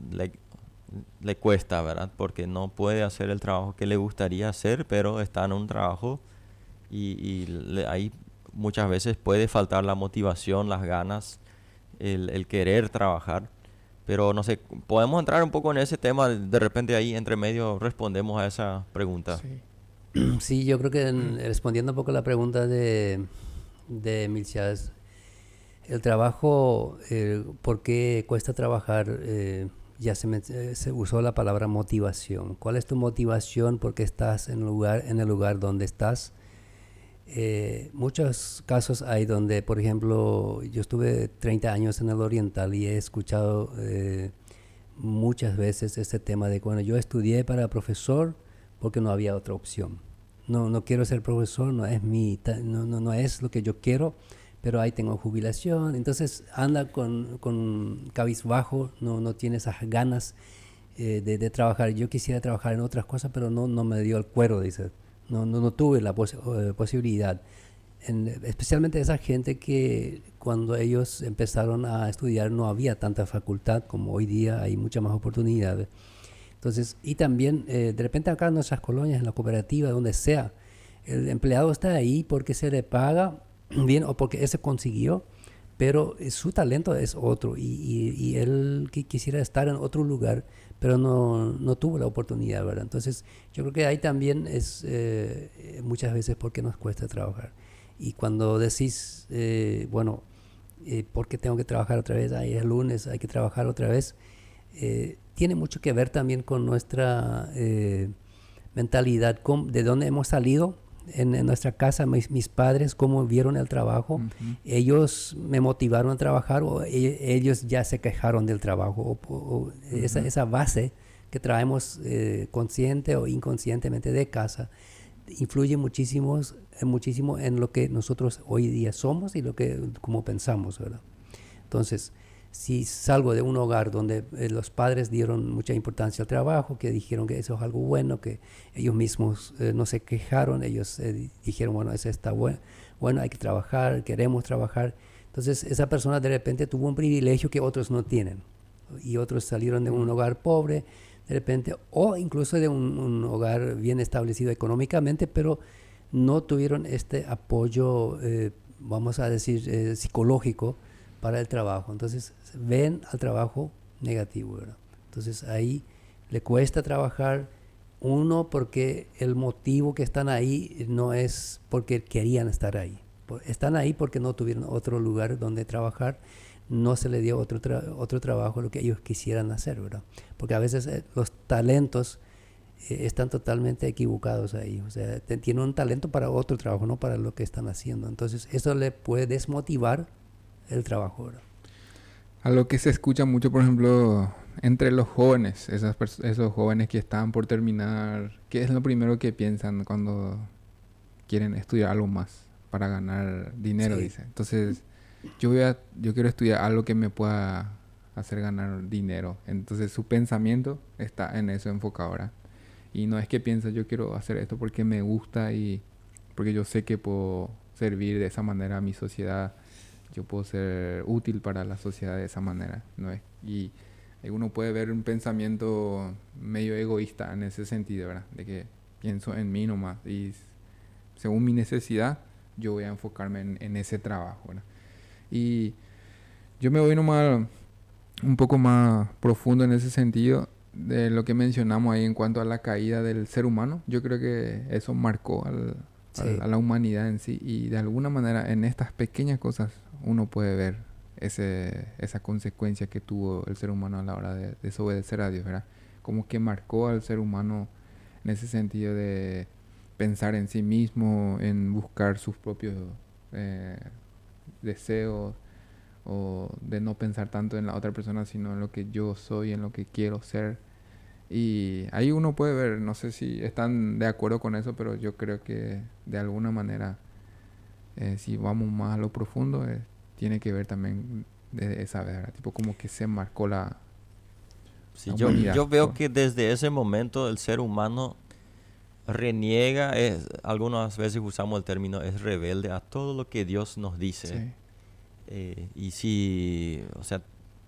le cuesta, ¿verdad? Porque no puede hacer el trabajo que le gustaría hacer, pero está en un trabajo y ahí muchas veces puede faltar la motivación, las ganas, el querer trabajar. Pero no sé, podemos entrar un poco en ese tema, de repente ahí entre medio respondemos a esa pregunta. Sí. Sí, yo creo que respondiendo un poco a la pregunta de Milciades, el trabajo, ¿por qué cuesta trabajar? Ya se usó la palabra motivación. ¿Cuál es tu motivación? ¿Por qué estás en el lugar donde estás? Muchos casos hay donde, por ejemplo, yo estuve 30 años en el Oriental y he escuchado muchas veces este tema de cuando yo estudié para profesor porque no había otra opción. No quiero ser profesor, no es lo que yo quiero, pero ahí tengo jubilación. Entonces anda con cabizbajo, no tiene esas ganas de trabajar. Yo quisiera trabajar en otras cosas, pero no me dio el cuero, dice. No tuve la posibilidad. Especialmente esa gente que cuando ellos empezaron a estudiar no había tanta facultad como hoy día, hay muchas más oportunidades. Entonces, y también, de repente acá en nuestras colonias, en la cooperativa, donde sea, el empleado está ahí porque se le paga bien o porque ese consiguió, pero su talento es otro y él quisiera estar en otro lugar, pero no tuvo la oportunidad, ¿verdad? Entonces, yo creo que ahí también es muchas veces porque nos cuesta trabajar. Y cuando decís, bueno, ¿por qué tengo que trabajar otra vez? Ahí es lunes, hay que trabajar otra vez. Tiene mucho que ver también con nuestra mentalidad, de dónde hemos salido en nuestra casa, mis padres, cómo vieron el trabajo. Ujú. Ellos me motivaron a trabajar o ellos ya se quejaron del trabajo. Ujú. Esa base que traemos consciente o inconscientemente de casa influye muchísimo en lo que nosotros hoy día somos y como pensamos, ¿verdad? Entonces, si salgo de un hogar donde los padres dieron mucha importancia al trabajo, que dijeron que eso es algo bueno, que ellos mismos no se quejaron, ellos dijeron, bueno, eso está bueno, hay que trabajar, queremos trabajar. Entonces, esa persona de repente tuvo un privilegio que otros no tienen. Y otros salieron de un hogar pobre, de repente, o incluso de un hogar bien establecido económicamente, pero no tuvieron este apoyo, vamos a decir, psicológico para el trabajo. Entonces ven al trabajo negativo, ¿verdad? Entonces ahí le cuesta trabajar, uno porque el motivo que están ahí no es porque querían estar ahí. Están ahí porque no tuvieron otro lugar donde trabajar, no se le dio otro trabajo lo que ellos quisieran hacer, ¿verdad? Porque a veces los talentos están totalmente equivocados ahí. O sea, tienen un talento para otro trabajo, no para lo que están haciendo. Entonces eso le puede desmotivar el trabajo, ¿verdad? A lo que se escucha mucho, por ejemplo, entre los jóvenes, esos jóvenes que están por terminar, ¿qué es lo primero que piensan cuando quieren estudiar algo más para ganar dinero? Sí. Dice. Entonces, yo quiero estudiar algo que me pueda hacer ganar dinero. Entonces, su pensamiento está en eso enfocado ahora. Y no es que piensa, yo quiero hacer esto porque me gusta y porque yo sé que puedo servir de esa manera a mi sociedad, yo puedo ser útil para la sociedad de esa manera, ¿no es? Y uno puede ver un pensamiento medio egoísta en ese sentido, ¿verdad? De que pienso en mí nomás y según mi necesidad yo voy a enfocarme en ese trabajo, ¿verdad? Y yo me voy nomás un poco más profundo en ese sentido de lo que mencionamos ahí en cuanto a la caída del ser humano. Yo creo que eso marcó Sí. a la humanidad en sí y de alguna manera en estas pequeñas cosas uno puede ver esa consecuencia que tuvo el ser humano a la hora de desobedecer a Dios, ¿verdad? Como que marcó al ser humano en ese sentido de pensar en sí mismo, en buscar sus propios eh, deseos, o de no pensar tanto en la otra persona, sino en lo que yo soy, en lo que quiero ser. Y ahí uno puede ver, no sé si están de acuerdo con eso, pero yo creo que de alguna manera, si vamos más a lo profundo, tiene que ver también de esa vez, ¿verdad? Tipo como que se marcó la Sí, humanidad. yo veo que desde ese momento el ser humano reniega, algunas veces usamos el término, es rebelde a todo lo que Dios nos dice. Sí. Y si, o sea,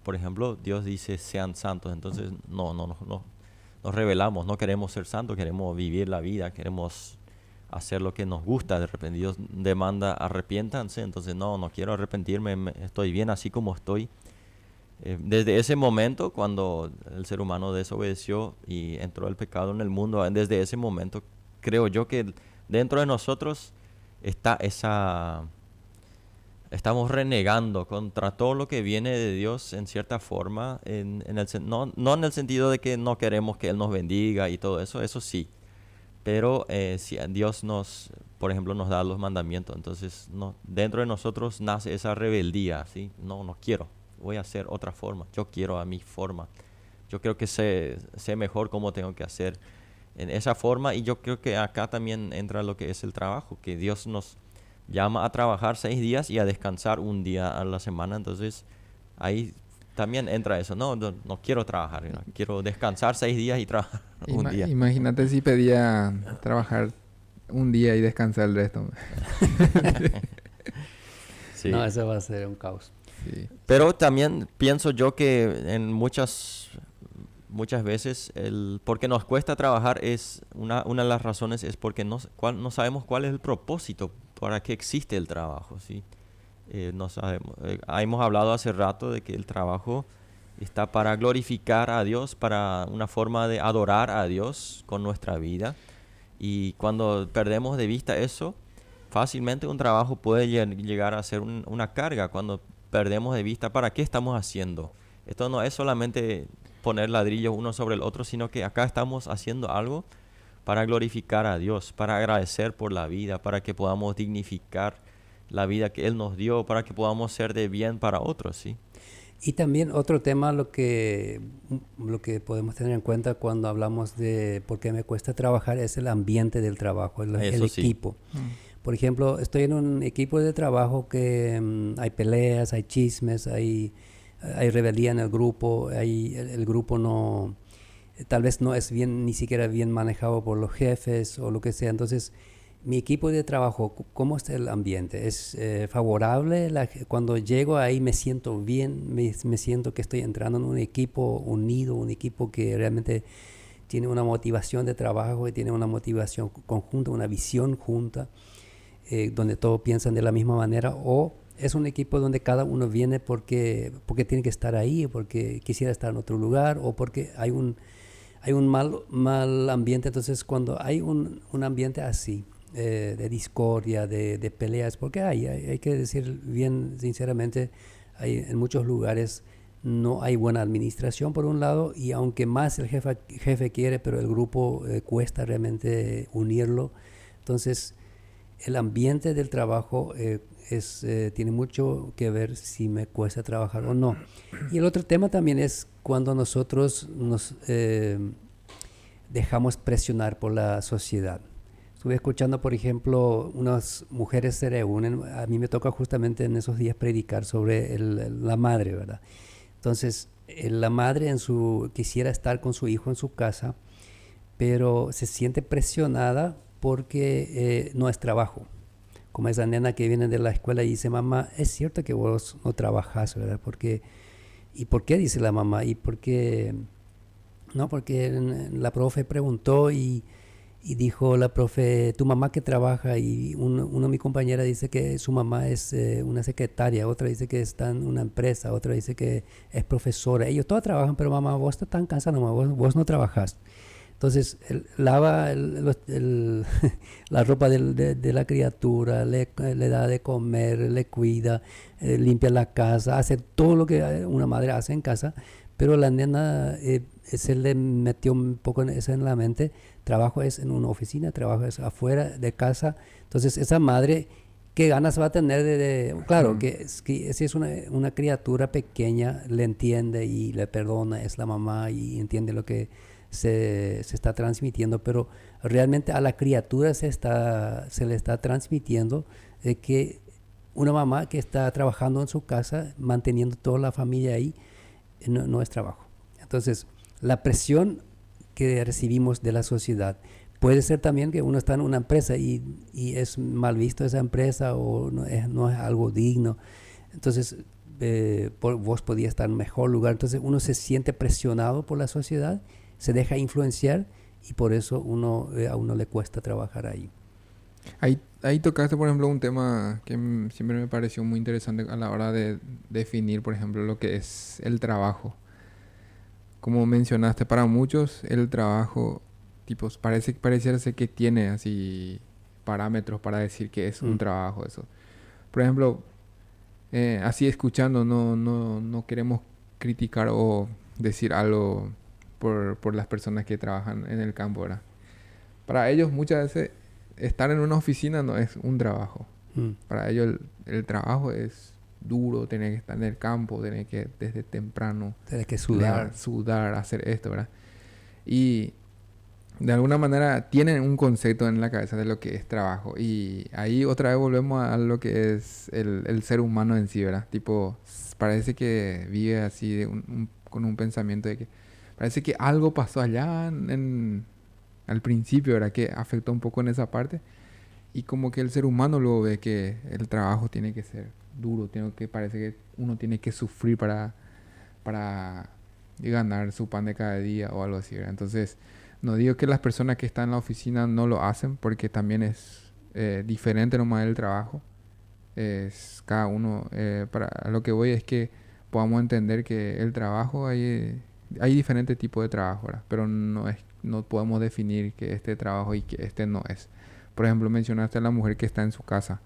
por ejemplo, Dios dice sean santos, entonces no, nos rebelamos, no queremos ser santos, queremos vivir la vida, queremos hacer lo que nos gusta. De repente Dios demanda arrepiéntanse, entonces no quiero arrepentirme, estoy bien así como estoy. Desde ese momento, cuando el ser humano desobedeció y entró el pecado en el mundo, desde ese momento creo yo que dentro de nosotros está estamos renegando contra todo lo que viene de Dios en cierta forma, no en el sentido de que no queremos que Él nos bendiga y todo eso, eso sí, pero si Dios por ejemplo, nos da los mandamientos, entonces dentro de nosotros nace esa rebeldía, ¿sí? No quiero, voy a hacer otra forma, yo quiero a mi forma, yo creo que sé mejor cómo tengo que hacer en esa forma, y yo creo que acá también entra lo que es el trabajo, que Dios nos llama a trabajar 6 días y a descansar un día a la semana. Entonces ahí también entra eso. No quiero trabajar, ¿no? Quiero descansar 6 días y trabajar un día. Imagínate si pedía trabajar un día y descansar el resto. Sí. No, eso va a ser un caos. Sí. Pero también pienso yo que en muchas muchas veces porque nos cuesta trabajar es una de las razones es porque no sabemos cuál es el propósito para qué existe el trabajo, ¿sí? No sabemos. Hemos hablado hace rato de que el trabajo está para glorificar a Dios, para una forma de adorar a Dios con nuestra vida. Y cuando perdemos de vista eso, fácilmente un trabajo puede llegar a ser una carga cuando perdemos de vista para qué estamos haciendo. Esto no es solamente poner ladrillos uno sobre el otro, sino que acá estamos haciendo algo para glorificar a Dios, para agradecer por la vida, para que podamos dignificar la vida que Él nos dio, para que podamos ser de bien para otros, ¿sí? Y también otro tema, lo que podemos tener en cuenta cuando hablamos de por qué me cuesta trabajar, es el ambiente del trabajo, el Sí. equipo. Por ejemplo, estoy en un equipo de trabajo que hay peleas, hay chismes, hay rebeldía en el grupo, el grupo no, tal vez no es bien, ni siquiera bien manejado por los jefes o lo que sea. Entonces, mi equipo de trabajo, ¿cómo está el ambiente? ¿Es favorable? Cuando llego ahí me siento bien, me siento que estoy entrando en un equipo unido, un equipo que realmente tiene una motivación de trabajo, y tiene una motivación conjunta, una visión junta, donde todos piensan de la misma manera, o es un equipo donde cada uno viene porque tiene que estar ahí, porque quisiera estar en otro lugar, o porque hay un mal ambiente. Entonces, cuando hay un ambiente así, de discordia, de peleas, porque hay que decir bien sinceramente, en muchos lugares no hay buena administración por un lado, y aunque más el jefe quiere, pero el grupo cuesta realmente unirlo. Entonces, el ambiente del trabajo tiene mucho que ver si me cuesta trabajar o no. Y el otro tema también es cuando nosotros nos dejamos presionar por la sociedad. Estuve escuchando, por ejemplo, unas mujeres se reúnen, a mí me toca justamente en esos días predicar sobre la madre, ¿verdad? Entonces, la madre quisiera estar con su hijo en su casa, pero se siente presionada porque no es trabajo. Como esa nena que viene de la escuela y dice: mamá, es cierto que vos no trabajás, ¿verdad? ¿Y por qué? Dice la mamá. ¿Y por qué? No, porque la profe preguntó y dijo la profe: ¿tu mamá qué trabaja? Y uno de mis compañeras dice que su mamá es una secretaria, otra dice que está en una empresa, otra dice que es profesora. Ellos todos trabajan, pero mamá, vos estás tan cansada, mamá, vos no trabajás. Entonces, lava la ropa de la criatura, le da de comer, le cuida, limpia la casa, hace todo lo que una madre hace en casa, pero la nena se le metió un poco eso en la mente: trabajo es en una oficina, trabajo es afuera de casa. Entonces, esa madre, ¿qué ganas va a tener claro, que si es una criatura pequeña, le entiende y le perdona, es la mamá y entiende lo que se está transmitiendo, pero realmente a la criatura se le está transmitiendo que una mamá que está trabajando en su casa, manteniendo toda la familia ahí, no es trabajo. Entonces, la presión que recibimos de la sociedad puede ser también que uno está en una empresa y es mal visto esa empresa, o no es algo digno. Entonces, vos podías estar en un mejor lugar. Entonces, uno se siente presionado por la sociedad, se deja influenciar, y por eso a uno le cuesta trabajar ahí. Ahí tocaste, por ejemplo, un tema que siempre me pareció muy interesante a la hora de definir, por ejemplo, lo que es el trabajo. Como mencionaste, para muchos el trabajo, pareciera ser que tiene así parámetros para decir que es un trabajo eso. Por ejemplo, así escuchando, no queremos criticar o decir algo por las personas que trabajan en el campo, ¿verdad? Para ellos muchas veces estar en una oficina no es un trabajo. Para ellos el trabajo es duro, tener que estar en el campo, tener que desde temprano tener que sudar, hacer esto, ¿verdad? Y de alguna manera tienen un concepto en la cabeza de lo que es trabajo. Y ahí otra vez volvemos a lo que es el ser humano en sí, ¿verdad? Tipo, parece que vive así con un pensamiento de que parece que algo pasó allá al principio, ¿verdad? Que afectó un poco en esa parte. Y como que el ser humano luego ve que el trabajo tiene que ser duro, parece que uno tiene que sufrir para y ganar su pan de cada día o algo así, ¿verdad? Entonces, no digo que las personas que están en la oficina no lo hacen, porque también es diferente nomás el trabajo. Es cada uno, para lo que voy es que podamos entender que el trabajo hay diferentes tipos de trabajo, ¿verdad? Pero no podemos definir que este trabajo y que este no es. Por ejemplo, mencionaste a la mujer que está en su casa.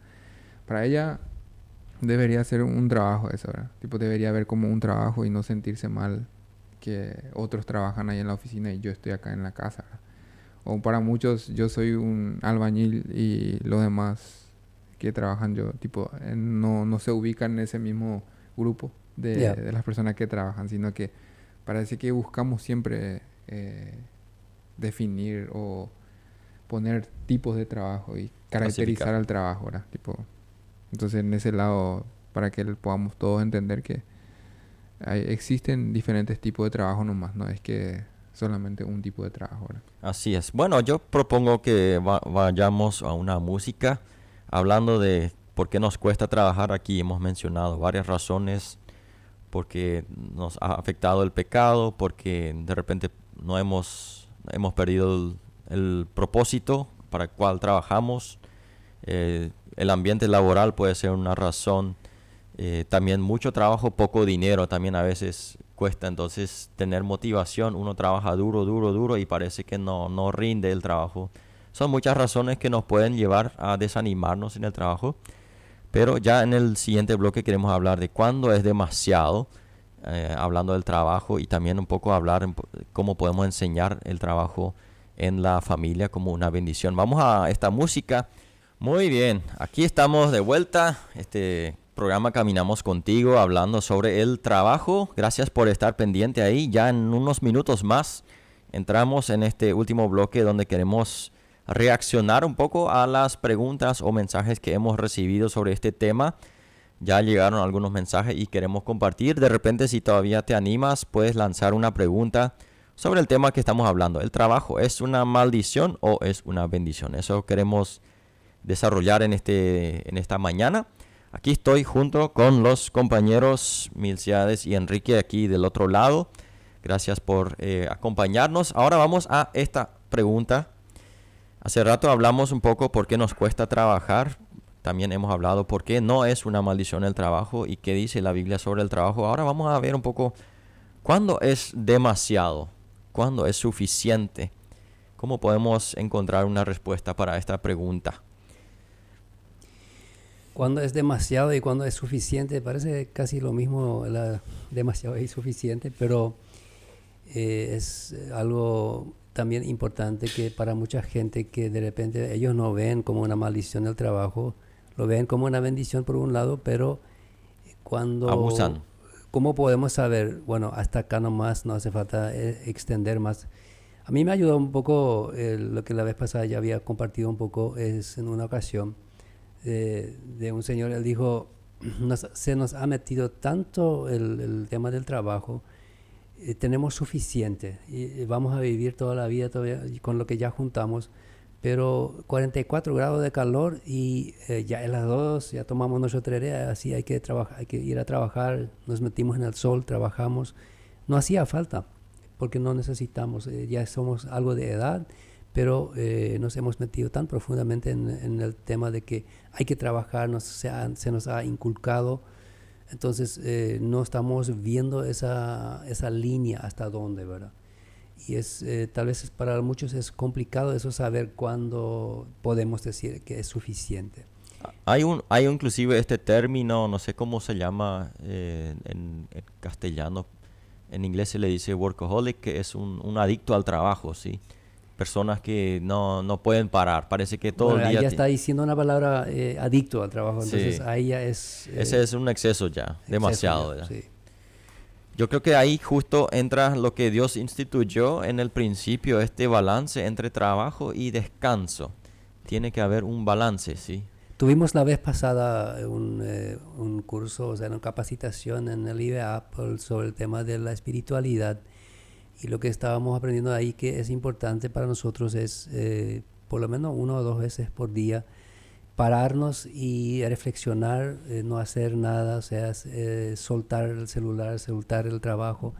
Para ella debería ser un trabajo eso, ¿verdad? Tipo, debería ver como un trabajo y no sentirse mal que otros trabajan ahí en la oficina y yo estoy acá en la casa, ¿verdad? O para muchos, yo soy un albañil y los demás que trabajan yo, tipo, no se ubican en ese mismo grupo Ya. de las personas que trabajan, sino que parece que buscamos siempre definir o poner tipos de trabajo y caracterizar Clasificar. al trabajo, ¿verdad? Tipo, entonces en ese lado, para que podamos todos entender que existen diferentes tipos de trabajo nomás, no es que solamente un tipo de trabajo, ¿verdad? Así es. Bueno, yo propongo que vayamos a una música hablando de por qué nos cuesta trabajar aquí. Hemos mencionado varias razones, porque nos ha afectado el pecado, porque de repente no hemos perdido el propósito para el cual trabajamos. El ambiente laboral puede ser una razón. También mucho trabajo, poco dinero, también a veces cuesta entonces tener motivación. Uno trabaja duro, duro, duro y parece que no rinde el trabajo. Son muchas razones que nos pueden llevar a desanimarnos en el trabajo. Pero ya en el siguiente bloque queremos hablar de cuándo es demasiado, hablando del trabajo y también un poco hablar cómo podemos enseñar el trabajo en la familia como una bendición. Vamos a esta música. Muy bien, aquí estamos de vuelta. Este programa Caminamos Contigo hablando sobre el trabajo. Gracias por estar pendiente ahí. Ya en unos minutos más entramos en este último bloque donde queremos reaccionar un poco a las preguntas o mensajes que hemos recibido sobre este tema. Ya llegaron algunos mensajes y queremos compartir. De repente, si todavía te animas, puedes lanzar una pregunta sobre el tema que estamos hablando. ¿El trabajo es una maldición o es una bendición? Eso queremos desarrollar en esta mañana. Aquí estoy junto con los compañeros Milciades y Enrique aquí del otro lado. Gracias por acompañarnos. Ahora vamos a esta pregunta. Hace rato hablamos un poco por qué nos cuesta trabajar. También hemos hablado por qué no es una maldición el trabajo y qué dice la Biblia sobre el trabajo. Ahora vamos a ver un poco cuándo es demasiado, cuándo es suficiente. ¿Cómo podemos encontrar una respuesta para esta pregunta? Cuando es demasiado y cuando es suficiente, parece casi lo mismo, demasiado y suficiente, pero es algo también importante que para mucha gente que de repente ellos no ven como una maldición el trabajo, lo ven como una bendición por un lado, pero Abusan. ¿cómo podemos saber? Bueno, hasta acá nomás, no hace falta extender más. A mí me ayudó un poco lo que la vez pasada ya había compartido un poco, es en una ocasión de un señor, él dijo, se nos ha metido tanto el tema del trabajo, tenemos suficiente y vamos a vivir toda la vida todavía con lo que ya juntamos, pero 44 grados de calor y ya en las 2 ya tomamos nuestra tarea, así hay que trabajar, hay que ir a trabajar, nos metimos en el sol, trabajamos, no hacía falta porque no necesitamos, ya somos algo de edad, pero nos hemos metido tan profundamente en el tema de que hay que trabajar, se nos ha inculcado. Entonces no estamos viendo esa línea hasta dónde, ¿verdad? Y tal vez para muchos es complicado eso saber cuándo podemos decir que es suficiente. Hay inclusive este término, no sé cómo se llama en castellano. En inglés se le dice workaholic, que es un adicto al trabajo, ¿sí? Personas que no pueden parar. Parece que todo Bueno, el ahí día... ya está diciendo una palabra adicto al trabajo, entonces Sí, ahí ya es ese es un exceso ya, exceso demasiado, ya, ¿verdad? sí. Yo creo que ahí justo entra lo que Dios instituyó en el principio, este balance entre trabajo y descanso. Tiene que haber un balance, ¿sí? Tuvimos la vez pasada un curso, o sea, una capacitación en el IBA sobre el tema de la espiritualidad, y lo que estábamos aprendiendo ahí que es importante para nosotros es por lo menos 1 o 2 veces por día pararnos y reflexionar, no hacer nada, o sea, soltar el celular, soltar el trabajo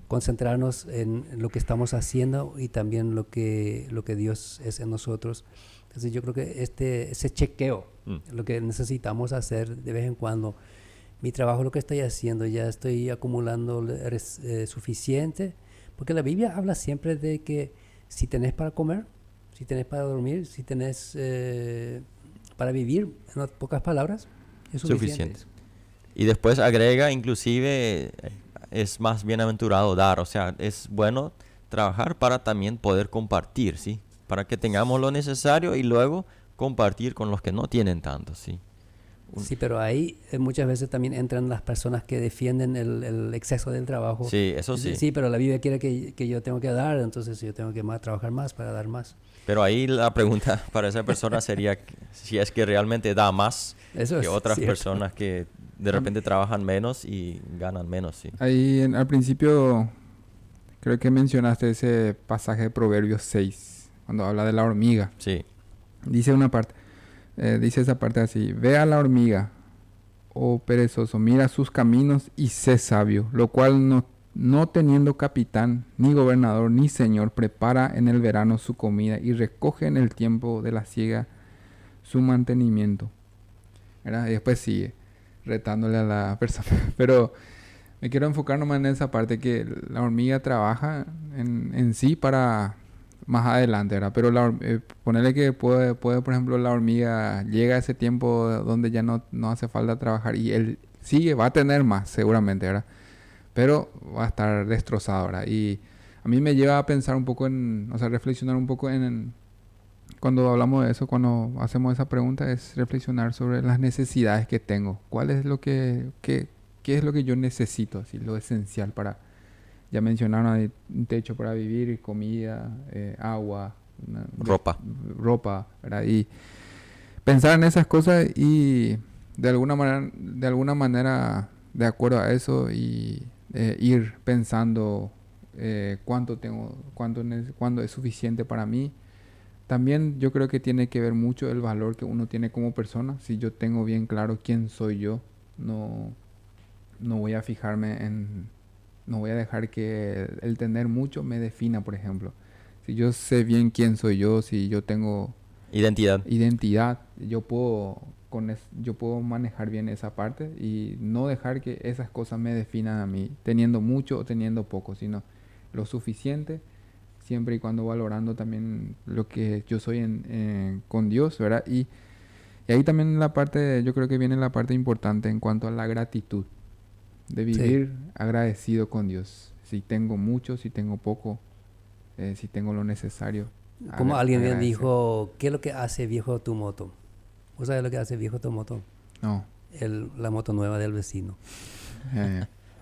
concentrarnos en lo que estamos haciendo y también lo que Dios es en nosotros. Entonces yo creo que ese chequeo, lo que necesitamos hacer de vez en cuando. Mi trabajo, lo que estoy haciendo, ya estoy acumulando suficiente, porque la Biblia habla siempre de que si tenés para comer, si tenés para dormir, si tenés para vivir, en pocas palabras, es suficiente. Y después agrega, inclusive, es más bienaventurado dar, o sea, es bueno trabajar para también poder compartir, ¿sí? Para que tengamos lo necesario y luego compartir con los que no tienen tanto, ¿sí? Sí, pero ahí muchas veces también entran las personas que defienden el exceso del trabajo. Sí, eso sí. Sí, pero la Biblia quiere que yo tengo que dar, entonces yo tengo que trabajar más para dar más. Pero ahí la pregunta para esa persona sería si es que realmente da más que otras personas que de repente trabajan menos y ganan menos, sí. Ahí al principio creo que mencionaste ese pasaje de Proverbios 6, cuando habla de la hormiga. Sí. Dice esa parte así: ve a la hormiga, oh perezoso, mira sus caminos y sé sabio, lo cual no teniendo capitán, ni gobernador, ni señor, prepara en el verano su comida y recoge en el tiempo de la siega su mantenimiento. ¿Verdad? Y después sigue retándole a la persona. Pero me quiero enfocar nomás en esa parte, que la hormiga trabaja en sí para más adelante, ¿verdad? Pero ponerle que puede, por ejemplo, la hormiga llega a ese tiempo donde ya no hace falta trabajar y él sigue, va a tener más seguramente, ¿verdad? Pero va a estar destrozado, ¿verdad? Y a mí me lleva a pensar un poco reflexionar un poco cuando hablamos de eso, cuando hacemos esa pregunta, es reflexionar sobre las necesidades que tengo. ¿Cuál es qué es lo que yo necesito? Así, lo esencial para, ya mencionaron, un techo para vivir, comida, agua, ropa, ¿verdad? Y pensar en esas cosas y de alguna manera, de acuerdo a eso, y ir pensando cuánto es suficiente para mí. También yo creo que tiene que ver mucho el valor que uno tiene como persona. Si yo tengo bien claro quién soy yo, no voy a no voy a dejar que el tener mucho me defina, por ejemplo. Si yo sé bien quién soy yo, si yo tengo identidad, yo puedo manejar bien esa parte y no dejar que esas cosas me definan a mí, teniendo mucho o teniendo poco, sino lo suficiente, siempre y cuando valorando también lo que yo soy con Dios, ¿verdad? Y ahí también yo creo que viene la parte importante en cuanto a la gratitud, de vivir agradecido con Dios. Si tengo mucho, si tengo poco, si tengo lo necesario. Como alguien me dijo, ¿qué es lo que hace viejo tu moto? ¿Vos sabés lo que hace viejo tu moto? No. La moto nueva del vecino.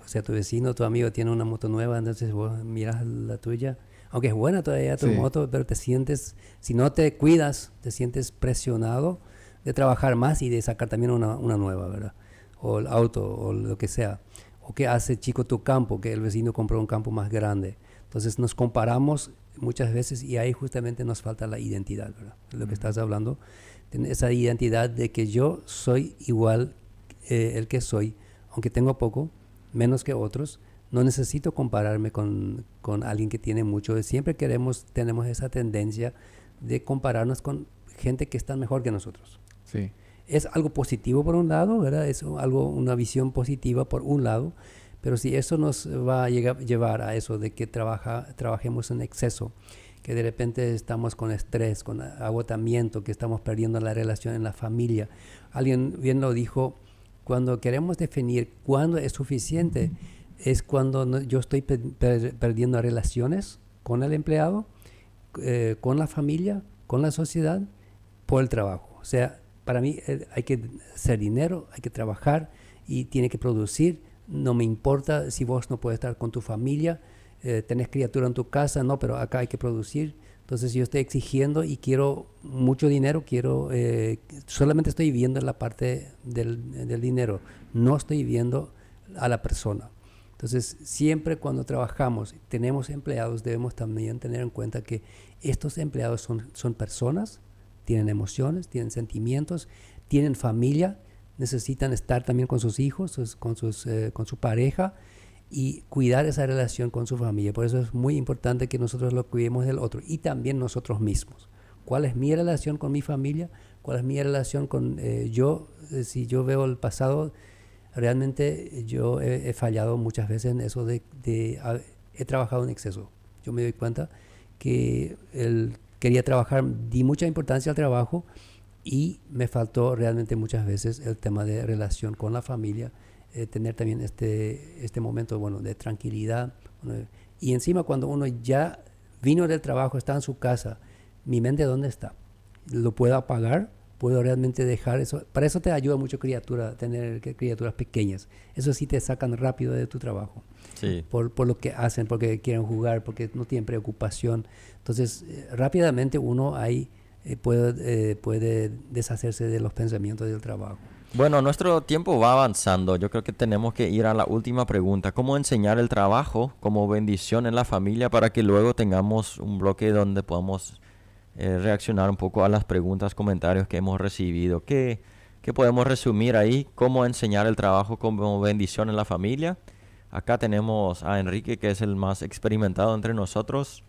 O sea, tu vecino, tu amigo tiene una moto nueva, entonces vos miras la tuya. Aunque es buena todavía tu moto, pero te sientes, si no te cuidas, te sientes presionado de trabajar más y de sacar también una nueva, ¿verdad? O el auto, o lo que sea. O qué hace chico tu campo, que el vecino compró un campo más grande. Entonces nos comparamos muchas veces y ahí justamente nos falta la identidad, ¿verdad? Lo que estás hablando, esa identidad de que yo soy igual el que soy, aunque tengo poco, menos que otros. No necesito compararme con alguien que tiene mucho. Siempre tenemos esa tendencia de compararnos con gente que está mejor que nosotros. Sí. Es algo positivo por un lado, ¿verdad? Es una visión positiva por un lado, pero si eso nos va a llevar a eso de que trabajemos en exceso, que de repente estamos con estrés, con agotamiento, que estamos perdiendo la relación en la familia. Alguien bien lo dijo, cuando queremos definir cuándo es suficiente, es cuando yo estoy perdiendo relaciones con el empleado, con la familia, con la sociedad, por el trabajo. O sea, para mí hay que hacer dinero, hay que trabajar y tiene que producir. No me importa si vos no puedes estar con tu familia, tenés criatura en tu casa, no, pero acá hay que producir. Entonces yo estoy exigiendo y quiero mucho dinero, solamente estoy viendo la parte del dinero, no estoy viendo a la persona. Entonces siempre cuando trabajamos, tenemos empleados, debemos también tener en cuenta que estos empleados son personas, tienen emociones, tienen sentimientos, tienen familia, necesitan estar también con sus hijos, con su pareja, y cuidar esa relación con su familia. Por eso es muy importante que nosotros lo cuidemos del otro y también nosotros mismos. ¿Cuál es mi relación con mi familia? ¿Cuál es mi relación con yo? Si yo veo el pasado, realmente yo he fallado muchas veces en eso he trabajado en exceso. Yo me doy cuenta que quería trabajar, di mucha importancia al trabajo y me faltó realmente muchas veces el tema de relación con la familia, tener también este momento, bueno, de tranquilidad. Bueno, y encima cuando uno ya vino del trabajo, está en su casa, mi mente ¿dónde está? ¿Lo puedo apagar? ¿Puedo realmente dejar eso? Para eso te ayuda mucho tener criaturas pequeñas. Eso sí te sacan rápido de tu trabajo. Sí. Por lo que hacen, porque quieren jugar, porque no tienen preocupación. Entonces, rápidamente uno ahí puede deshacerse de los pensamientos del trabajo. Bueno, nuestro tiempo va avanzando. Yo creo que tenemos que ir a la última pregunta. ¿Cómo enseñar el trabajo como bendición en la familia para que luego tengamos un bloque donde podamos reaccionar un poco a las preguntas, comentarios que hemos recibido? ¿Qué podemos resumir ahí? ¿Cómo enseñar el trabajo como bendición en la familia? Acá tenemos a Enrique, que es el más experimentado entre nosotros.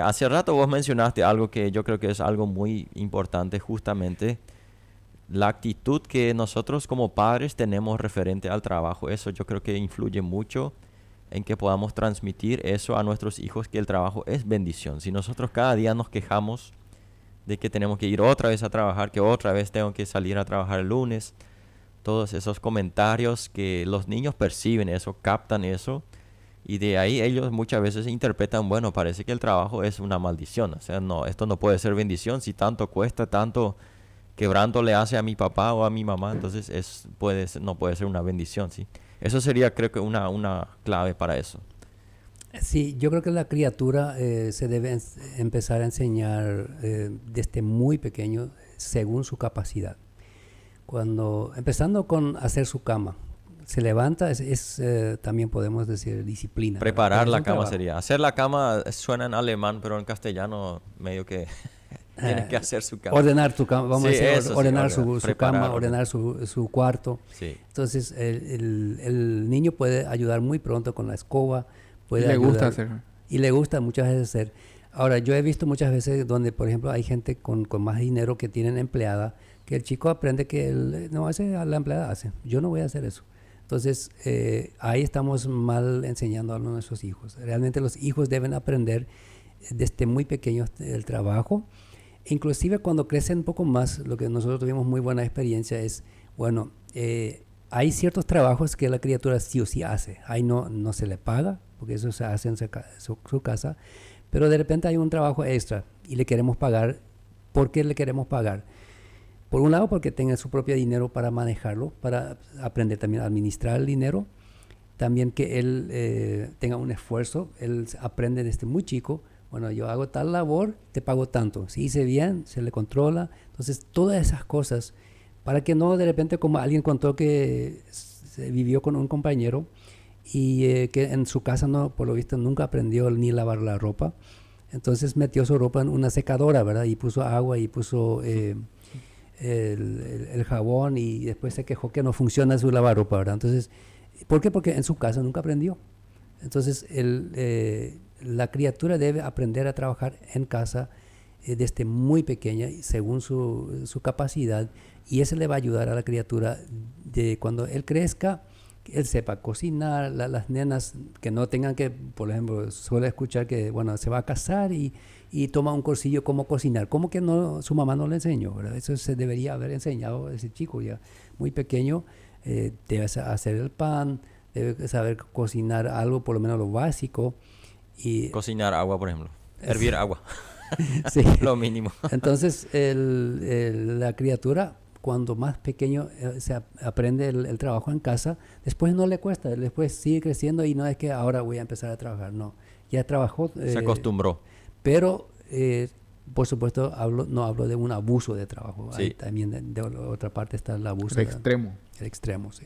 Hace rato vos mencionaste algo que yo creo que es algo muy importante, justamente la actitud que nosotros como padres tenemos referente al trabajo. Eso yo creo que influye mucho en que podamos transmitir eso a nuestros hijos, que el trabajo es bendición. Si nosotros cada día nos quejamos de que tenemos que ir otra vez a trabajar, que otra vez tengo que salir a trabajar el lunes, todos esos comentarios que los niños perciben eso, captan eso, y de ahí ellos muchas veces interpretan, bueno, parece que el trabajo es una maldición. O sea, no, esto no puede ser bendición si tanto cuesta, tanto quebranto le hace a mi papá o a mi mamá, entonces no puede ser una bendición, ¿sí? Eso sería, creo que una clave para eso. Sí, yo creo que la criatura se debe empezar a enseñar desde muy pequeño según su capacidad. Empezando con hacer su cama, se levanta, también podemos decir disciplina. Preparar la cama sería. Hacer la cama suena en alemán, pero en castellano medio que tienes que hacer su cama. Ordenar tu cama, vamos a decir, ordenar su cama, ordenar su cuarto. Sí. Entonces el niño puede ayudar muy pronto con la escoba. Le gusta hacer. Y le gusta muchas veces hacer. Ahora, yo he visto muchas veces donde, por ejemplo, hay gente con más dinero que tienen empleada, que el chico aprende que la empleada hace. Yo no voy a hacer eso. Entonces, ahí estamos mal enseñando a nuestros hijos. Realmente los hijos deben aprender desde muy pequeños el trabajo. Inclusive cuando crecen un poco más, lo que nosotros tuvimos muy buena experiencia es, bueno, hay ciertos trabajos que la criatura sí o sí hace. Ahí no se le paga, porque eso se hace en su casa, pero de repente hay un trabajo extra y le queremos pagar. ¿Por qué le queremos pagar? Por un lado, porque tenga su propio dinero para manejarlo, para aprender también a administrar el dinero. También que él tenga un esfuerzo, él aprende desde muy chico. Bueno, yo hago tal labor, te pago tanto. Si hice bien, se le controla. Entonces, todas esas cosas, para que no de repente, como alguien contó que se vivió con un compañero y que en su casa, por lo visto, nunca aprendió ni lavar la ropa. Entonces metió su ropa en una secadora, ¿verdad? Y puso agua y puso el jabón y después se quejó que no funciona su lavarropa, ¿verdad? Entonces, ¿por qué? Porque en su casa nunca aprendió. Entonces, la criatura debe aprender a trabajar en casa desde muy pequeña, según su capacidad, y eso le va a ayudar a la criatura de cuando él crezca, que él sepa cocinar. Las nenas que no tengan que, por ejemplo, suele escuchar que, bueno, se va a casar y toma un cursillo cómo cocinar. ¿Cómo que su mamá no le enseñó? ¿Verdad? Eso se debería haber enseñado a ese chico ya muy pequeño. Debe hacer el pan, debe saber cocinar algo, por lo menos lo básico. Y cocinar agua, por ejemplo. Hervir agua. Sí. Lo mínimo. Entonces, la criatura, cuando más pequeño se aprende el trabajo en casa, después no le cuesta, después sigue creciendo y no es que ahora voy a empezar a trabajar, no. Ya trabajó. Se acostumbró. Pero, por supuesto, no hablo de un abuso de trabajo. Sí. Ahí también de otra parte está el abuso. El extremo. El extremo, sí.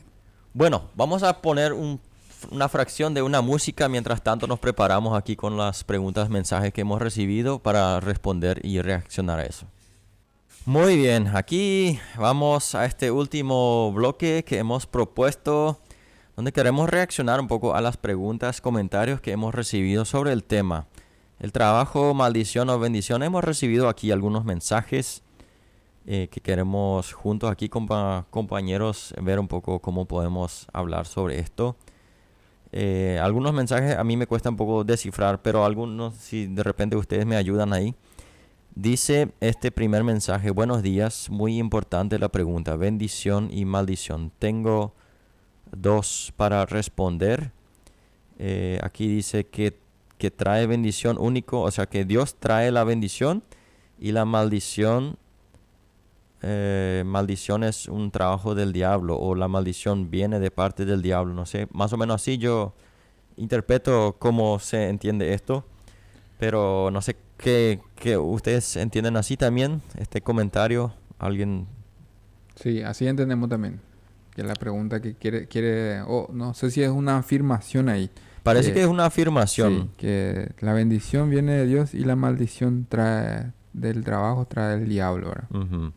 Bueno, vamos a poner una fracción de una música. Mientras tanto nos preparamos aquí con las preguntas, mensajes que hemos recibido para responder y reaccionar a eso. Muy bien, aquí vamos a este último bloque que hemos propuesto donde queremos reaccionar un poco a las preguntas, comentarios que hemos recibido sobre el tema. El trabajo, maldición o bendición. Hemos recibido aquí algunos mensajes que queremos juntos aquí compañeros ver un poco cómo podemos hablar sobre esto. Algunos mensajes a mí me cuesta un poco descifrar, pero algunos, si de repente ustedes me ayudan ahí. Dice este primer mensaje: buenos días, muy importante la pregunta, bendición y maldición. Tengo dos para responder. Aquí dice que trae bendición único, o sea que Dios trae la bendición y la maldición. Maldición es un trabajo del diablo, o la maldición viene de parte del diablo, no sé, más o menos así yo interpreto cómo se entiende esto, pero no sé qué ustedes entienden así también, este comentario, alguien. Sí, así entendemos también. Que la pregunta que quiere, no sé si es una afirmación ahí. Parece que es una afirmación. Sí, que la bendición viene de Dios y la maldición del trabajo trae el diablo, ¿verdad? Ujú.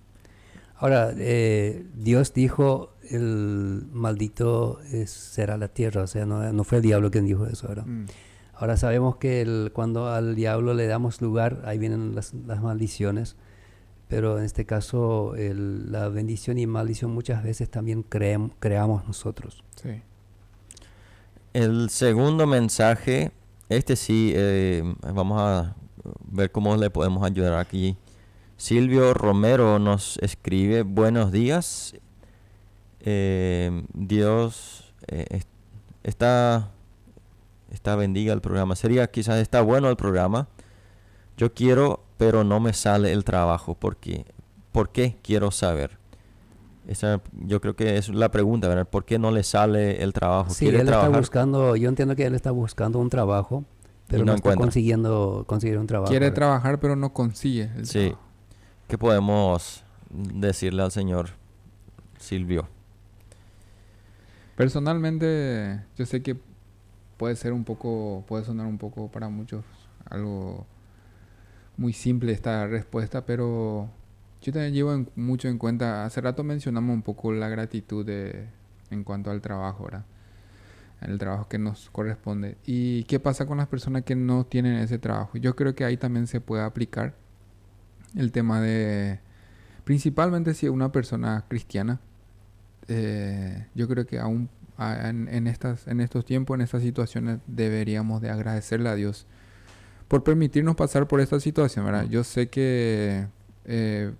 Ahora, Dios dijo, el maldito será la tierra, o sea, no fue el diablo quien dijo eso, ¿verdad? Ahora sabemos que cuando al diablo le damos lugar, ahí vienen las maldiciones, pero en este caso la bendición y maldición muchas veces también creamos nosotros. Sí. El segundo mensaje, este sí, vamos a ver cómo le podemos ayudar aquí. Silvio Romero nos escribe: buenos días, Dios está bendiga el programa. Sería quizás está bueno el programa. Yo quiero, pero no me sale el trabajo. ¿Por qué? Quiero saber. Yo creo que es la pregunta, ¿verdad? ¿Por qué no le sale el trabajo? Sí, ¿Quiere él trabajar? está buscando, yo entiendo que él está buscando un trabajo, pero no no está encuentra. consiguiendo conseguir un trabajo. Quiere ¿verdad? trabajar, pero no consigue el Sí. trabajo. ¿Qué podemos decirle al señor Silvio? Personalmente, yo sé que puede sonar un poco para muchos algo muy simple esta respuesta, pero yo también llevo mucho en cuenta. Hace rato mencionamos un poco la gratitud en cuanto al trabajo, ¿verdad? El trabajo que nos corresponde. ¿Y qué pasa con las personas que no tienen ese trabajo? Yo creo que ahí también se puede aplicar el tema de, principalmente si es una persona cristiana. Yo creo que aún en estos tiempos, en estas situaciones, deberíamos de agradecerle a Dios por permitirnos pasar por esta situación, ¿verdad? Yo sé que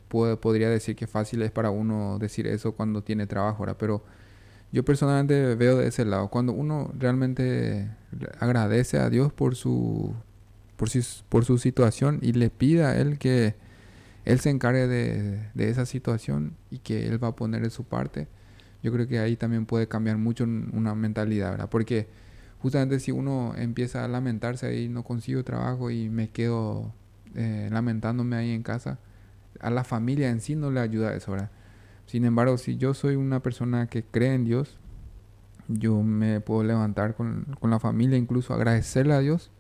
podría decir que fácil es para uno decir eso cuando tiene trabajo, ¿verdad? Pero yo personalmente veo de ese lado. Cuando uno realmente agradece a Dios por su situación y le pide a Él que Él se encargue de esa situación y que Él va a poner de su parte, yo creo que ahí también puede cambiar mucho una mentalidad, ¿verdad? Porque justamente si uno empieza a lamentarse y no consigo trabajo y me quedo lamentándome ahí en casa, a la familia en sí no le ayuda eso, ¿verdad? Sin embargo, si yo soy una persona que cree en Dios, yo me puedo levantar con la familia, incluso agradecerle a Dios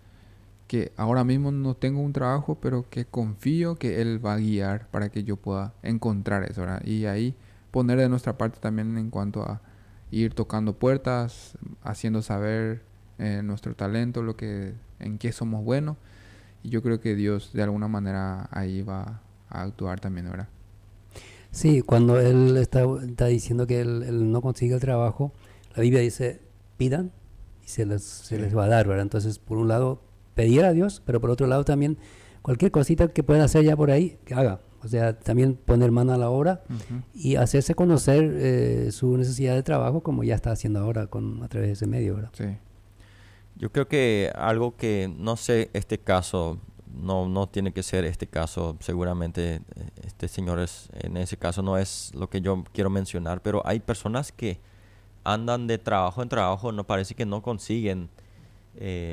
que ahora mismo no tengo un trabajo, pero que confío que Él va a guiar para que yo pueda encontrar eso, ¿verdad? Y ahí poner de nuestra parte también en cuanto a ir tocando puertas, haciendo saber nuestro talento, en qué somos buenos. Y yo creo que Dios de alguna manera ahí va a actuar también, ¿verdad? Sí, cuando él está diciendo que él no consigue el trabajo, la Biblia dice, pidan y se les va a dar, ¿verdad? Entonces, por un lado, pedir a Dios, pero por otro lado también, cualquier cosita que pueda hacer ya por ahí, que haga. O sea, también poner mano a la obra y hacerse conocer su necesidad de trabajo, como ya está haciendo ahora a través de ese medio, ¿verdad? Sí. Yo creo que algo que, no sé, este caso, no tiene que ser este caso, seguramente este señor en ese caso no es lo que yo quiero mencionar, pero hay personas que andan de trabajo en trabajo, no parece que no consiguen.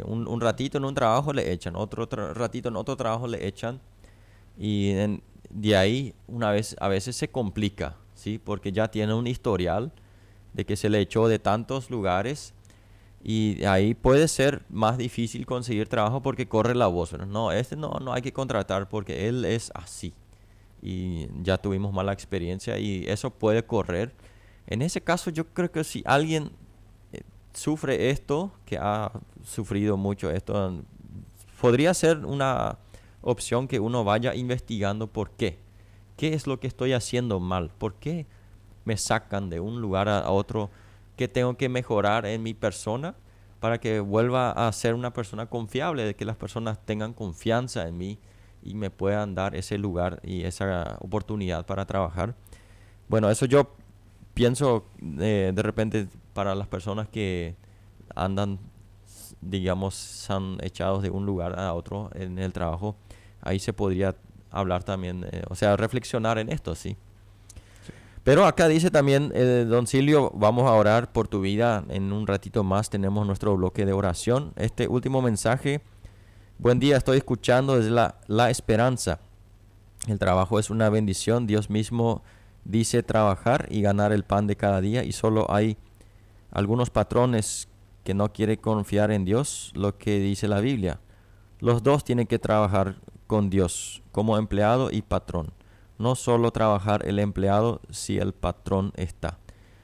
Un ratito en un trabajo le echan, otro ratito en otro trabajo le echan, y de ahí a veces se complica, ¿sí? Porque ya tiene un historial de que se le echó de tantos lugares. Y ahí puede ser más difícil conseguir trabajo porque corre la voz, ¿verdad? No, no hay que contratar porque él es así. Y ya tuvimos mala experiencia y eso puede correr. En ese caso yo creo que si alguien sufre esto, que ha sufrido mucho esto, podría ser una opción que uno vaya investigando por qué. ¿Qué es lo que estoy haciendo mal? ¿Por qué me sacan de un lugar a otro? ¿Qué tengo que mejorar en mi persona para que vuelva a ser una persona confiable, de que las personas tengan confianza en mí y me puedan dar ese lugar y esa oportunidad para trabajar? Bueno, eso yo pienso de repente para las personas que andan, digamos, son echados de un lugar a otro en el trabajo, ahí se podría hablar también, o sea, reflexionar en esto, sí. Pero acá dice también, don Silvio, vamos a orar por tu vida. En un ratito más tenemos nuestro bloque de oración. Este último mensaje: buen día, estoy escuchando desde la esperanza. El trabajo es una bendición. Dios mismo dice trabajar y ganar el pan de cada día, y solo hay algunos patrones que no quieren confiar en Dios, lo que dice la Biblia. Los dos tienen que trabajar con Dios, como empleado y patrón. No solo trabajar el empleado si el patrón está.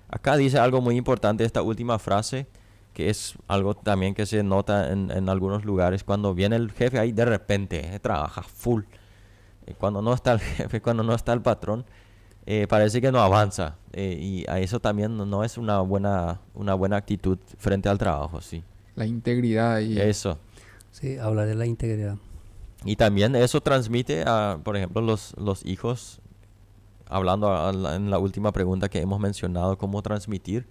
Acá dice algo muy importante, esta última frase, que es algo también que se nota en algunos lugares. Cuando viene el jefe, ahí de repente trabaja full. Cuando no está el jefe, cuando no está el patrón, parece que no avanza. Y a eso también no es una buena actitud frente al trabajo, sí. La integridad y Eso. Sí, habla de la integridad. Y también eso transmite a, por ejemplo, los hijos, hablando en la última pregunta que hemos mencionado, cómo transmitir.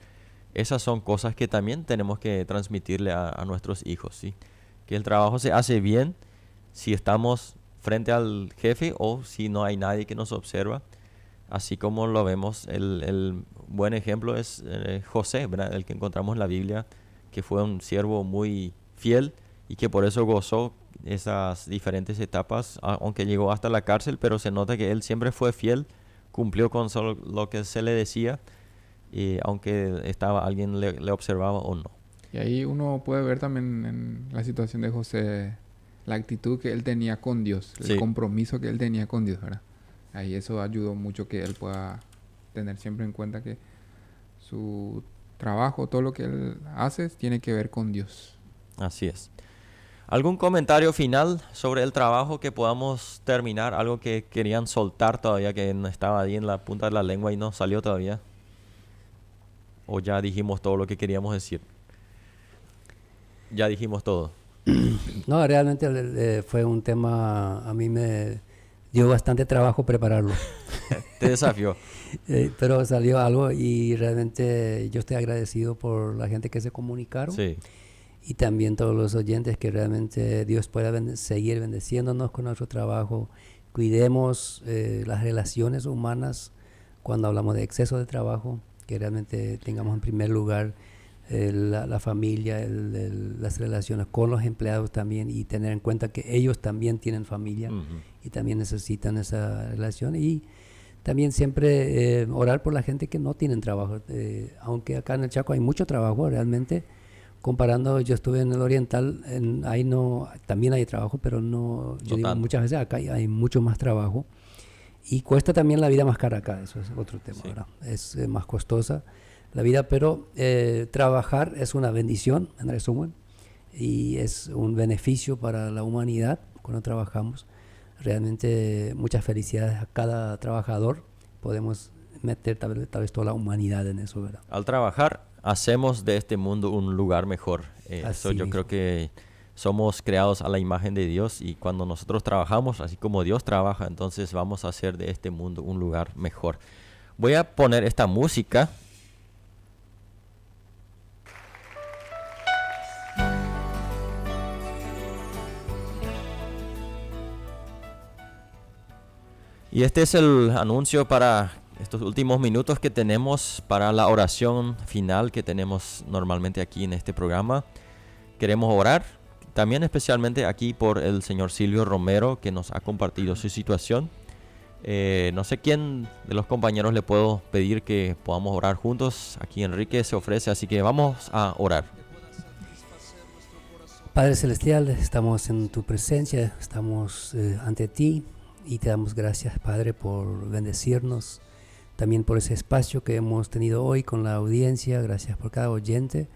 Esas son cosas que también tenemos que transmitirle a nuestros hijos, ¿sí? Que el trabajo se hace bien si estamos frente al jefe o si no hay nadie que nos observa. Así como lo vemos, el buen ejemplo es José, ¿verdad? El que encontramos en la Biblia, que fue un siervo muy fiel y que por eso gozó esas diferentes etapas, aunque llegó hasta la cárcel, pero se nota que él siempre fue fiel, cumplió con solo lo que se le decía, aunque alguien le observaba o no. Y ahí uno puede ver también en la situación de José la actitud que él tenía con Dios, el Sí. compromiso que él tenía con Dios, ¿verdad? Ahí eso ayudó mucho que él pueda tener siempre en cuenta que su trabajo, todo lo que él hace, tiene que ver con Dios. Así es. ¿Algún comentario final sobre el trabajo que podamos terminar? Algo que querían soltar todavía, que no estaba ahí en la punta de la lengua y no salió todavía. ¿O ya dijimos todo lo que queríamos decir? Ya dijimos todo. No, realmente fue un tema, a mí me dio bastante trabajo prepararlo. Te desafió. Pero salió algo y realmente yo estoy agradecido por la gente que se comunicaron. Sí. Y también todos los oyentes, que realmente Dios pueda seguir bendeciéndonos con nuestro trabajo. Cuidemos las relaciones humanas cuando hablamos de exceso de trabajo, que realmente tengamos en primer lugar la familia, las relaciones con los empleados también, y tener en cuenta que ellos también tienen familia y también necesitan esa relación. Y también siempre orar por la gente que no tienen trabajo, aunque acá en el Chaco hay mucho trabajo realmente. Comparando, yo estuve en el Oriental, ahí no, también hay trabajo, pero no, yo digo, muchas veces acá hay mucho más trabajo y cuesta también la vida más cara acá, eso es otro tema, Sí. ¿verdad? Es más costosa la vida, pero trabajar es una bendición, en resumen, y es un beneficio para la humanidad cuando trabajamos. Realmente muchas felicidades a cada trabajador, podemos meter tal vez toda la humanidad en eso, ¿verdad? Al trabajar, hacemos de este mundo un lugar mejor. Eso yo mismo. creo que somos creados a la imagen de Dios, y cuando nosotros trabajamos, así como Dios trabaja, entonces vamos a hacer de este mundo un lugar mejor. Voy a poner esta música. Y este es el anuncio para estos últimos minutos que tenemos para la oración final que tenemos normalmente aquí en este programa. Queremos orar también especialmente aquí por el señor Silvio Romero, que nos ha compartido su situación. No sé quién de los compañeros le puedo pedir que podamos orar juntos. Aquí Enrique se ofrece, así que vamos a orar. Padre Celestial, estamos en tu presencia, estamos ante ti y te damos gracias, Padre, por bendecirnos, también por ese espacio que hemos tenido hoy con la audiencia. Gracias por cada oyente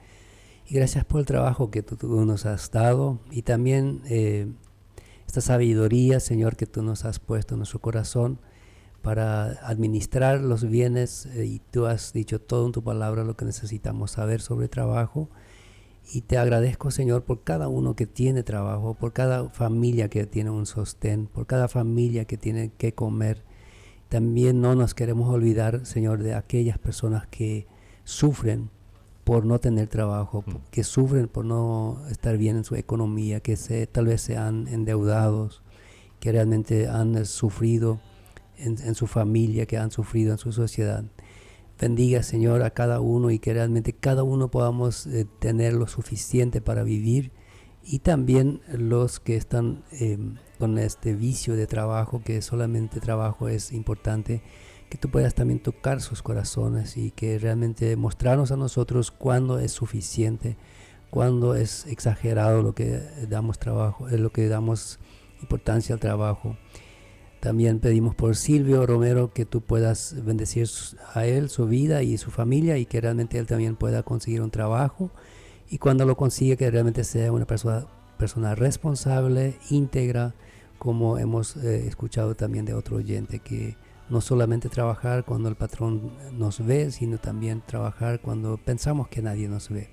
Y gracias por el trabajo que tú nos has dado y también esta sabiduría, Señor, que tú nos has puesto en nuestro corazón para administrar los bienes y tú has dicho todo en tu palabra lo que necesitamos saber sobre trabajo. Y te agradezco, Señor, por cada uno que tiene trabajo, por cada familia que tiene un sostén, por cada familia que tiene que comer. También no nos queremos olvidar, Señor, de aquellas personas que sufren por no tener trabajo, que sufren por no estar bien en su economía, que tal vez sean endeudados, que realmente han sufrido en su familia, que han sufrido en su sociedad. Bendiga, Señor, a cada uno y que realmente cada uno podamos tener lo suficiente para vivir, y también los que están con este vicio de trabajo, que solamente trabajo es importante, que tú puedas también tocar sus corazones y que realmente mostrarnos a nosotros cuándo es suficiente, cuándo es exagerado lo que damos trabajo, lo que damos importancia al trabajo. También pedimos por Silvio Romero que tú puedas bendecir a él, su vida y su familia, y que realmente él también pueda conseguir un trabajo, y cuando lo consiga que realmente sea una persona responsable, íntegra, como hemos escuchado también de otro oyente, que no solamente trabajar cuando el patrón nos ve, sino también trabajar cuando pensamos que nadie nos ve,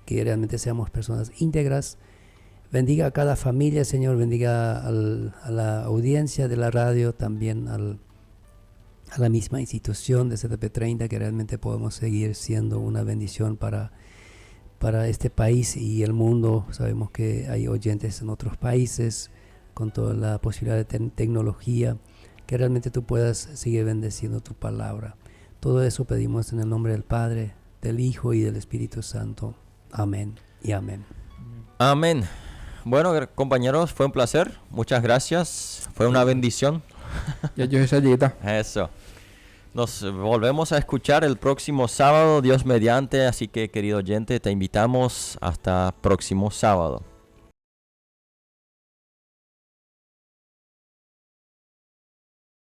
que realmente seamos personas íntegras. Bendiga a cada familia, Señor, bendiga a la audiencia de la radio, también a la misma institución de CTP30, que realmente podemos seguir siendo una bendición para este país y el mundo. Sabemos que hay oyentes en otros países con toda la posibilidad de tecnología, que realmente tú puedas seguir bendeciendo tu palabra. Todo eso pedimos en el nombre del Padre, del Hijo y del Espíritu Santo. Amén y amén. Amén. Bueno, compañeros, fue un placer. Muchas gracias. Fue una bendición. Eso. Nos volvemos a escuchar el próximo sábado, Dios mediante. Así que, querido oyente, te invitamos hasta próximo sábado.